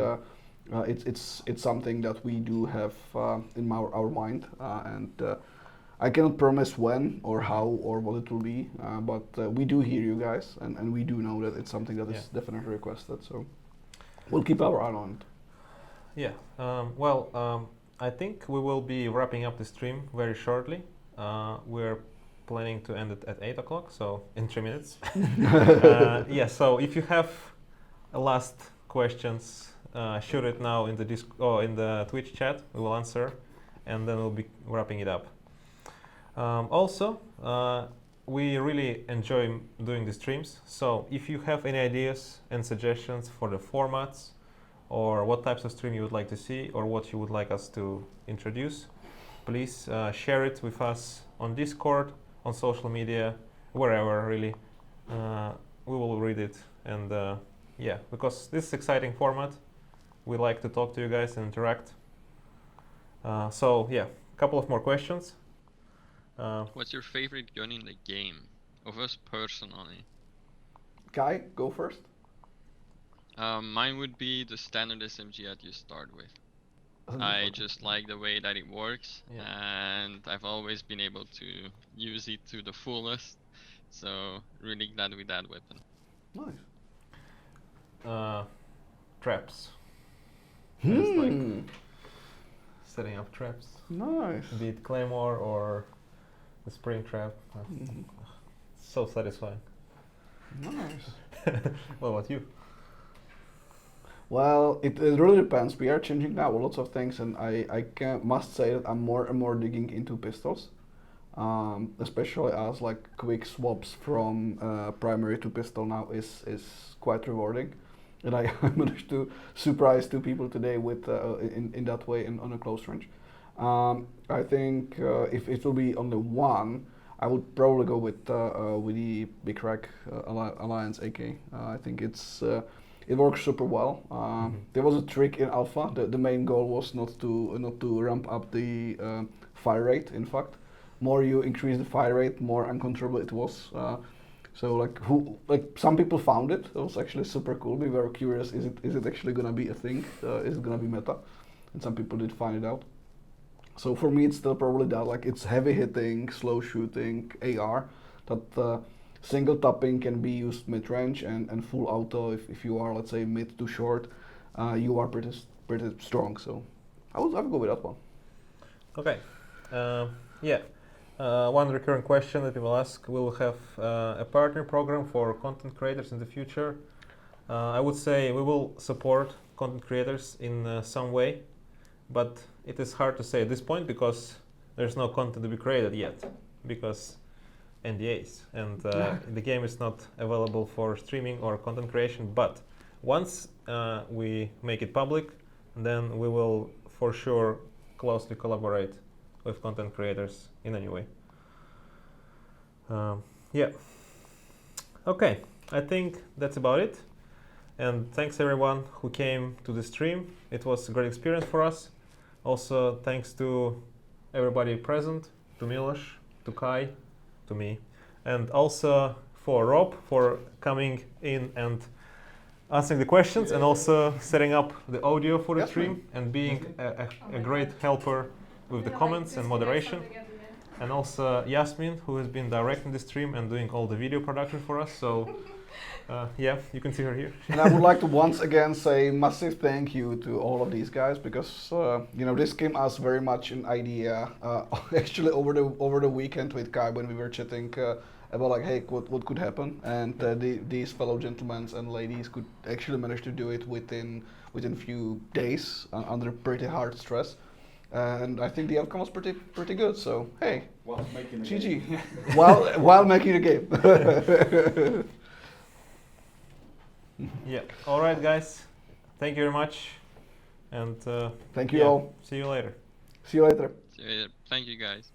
it's something that we do have in our mind, and I cannot promise when or how or what it will be, but we do hear you guys, and we do know that it's something that is definitely requested. So we'll keep our eye on it. Yeah. I think we will be wrapping up the stream very shortly. We're planning to end it at 8 o'clock, so in 3 minutes. Yeah, so if you have last questions, shoot it now in the Twitch chat. We will answer, and then we'll be wrapping it up. Also, we really enjoy doing the streams, so if you have any ideas and suggestions for the formats, or what types of stream you would like to see, or what you would like us to introduce, please share it with us on Discord, on social media, wherever really. We will read it, and yeah, because this is exciting format, we like to talk to you guys and interact. So yeah, a couple of more questions. What's your favorite gun in the game? Of us personally. Kai, go first. Mine would be the standard SMG that you start with. I just like the way that it works, and I've always been able to use it to the fullest, So really glad with that weapon. Nice. Traps. Just like Hmm. setting up traps. Nice. Be it claymore or the spring trap. Mhm. So satisfying. Nice. What about you? Well, it really depends. We are changing now lots of things, and must say that I'm more and more digging into pistols, especially as like quick swaps from primary to pistol now is quite rewarding, and I managed to surprise two people today with in that way on a close range. I think if it will be only one, I would probably go with the Big Rack Alliance AK. I think it works super well. There was a trick in alpha. The main goal was not to ramp up the fire rate. In fact, more you increase the fire rate, more uncontrollable it was. So like some people found it. It was actually super cool. We were curious. Is it actually gonna be a thing? Is it gonna be meta? And some people did find it out. So for me, it's still probably that. Like it's heavy hitting, slow shooting AR that single tapping can be used mid range and full auto if you are, let's say, mid to short. You are pretty strong. So I would go with that one. Okay. Yeah. One recurring question that people ask: will we have a partner program for content creators in the future? I would say we will support content creators in some way, but it is hard to say at this point because there's no content to be created yet because NDAs and the game is not available for streaming or content creation. But once we make it public, then we will for sure closely collaborate with content creators in any way. Yeah. Okay, I think that's about it. And thanks everyone who came to the stream. It was a great experience for us. Also, thanks to everybody present, to Milos, to Kai, to me, and also for Rob for coming in and answering the questions and also setting up the audio for the Yes, stream man. and being a great helper with the comments and moderation. And also Yasmin, who has been directing the stream and doing all the video production for us. So yeah, you can see her here. And I would like to once again say massive thank you to all of these guys because this came as very much an idea actually over the weekend with Kai when we were chatting about like hey what could happen, and these fellow gentlemen and ladies could actually manage to do it within few days under pretty hard stress. And I think the outcome was pretty good. So hey, While making the GG, game. while making the game. Yeah. All right, guys. Thank you very much. And Thank you yeah, all. see you later. See you later. So, thank you guys.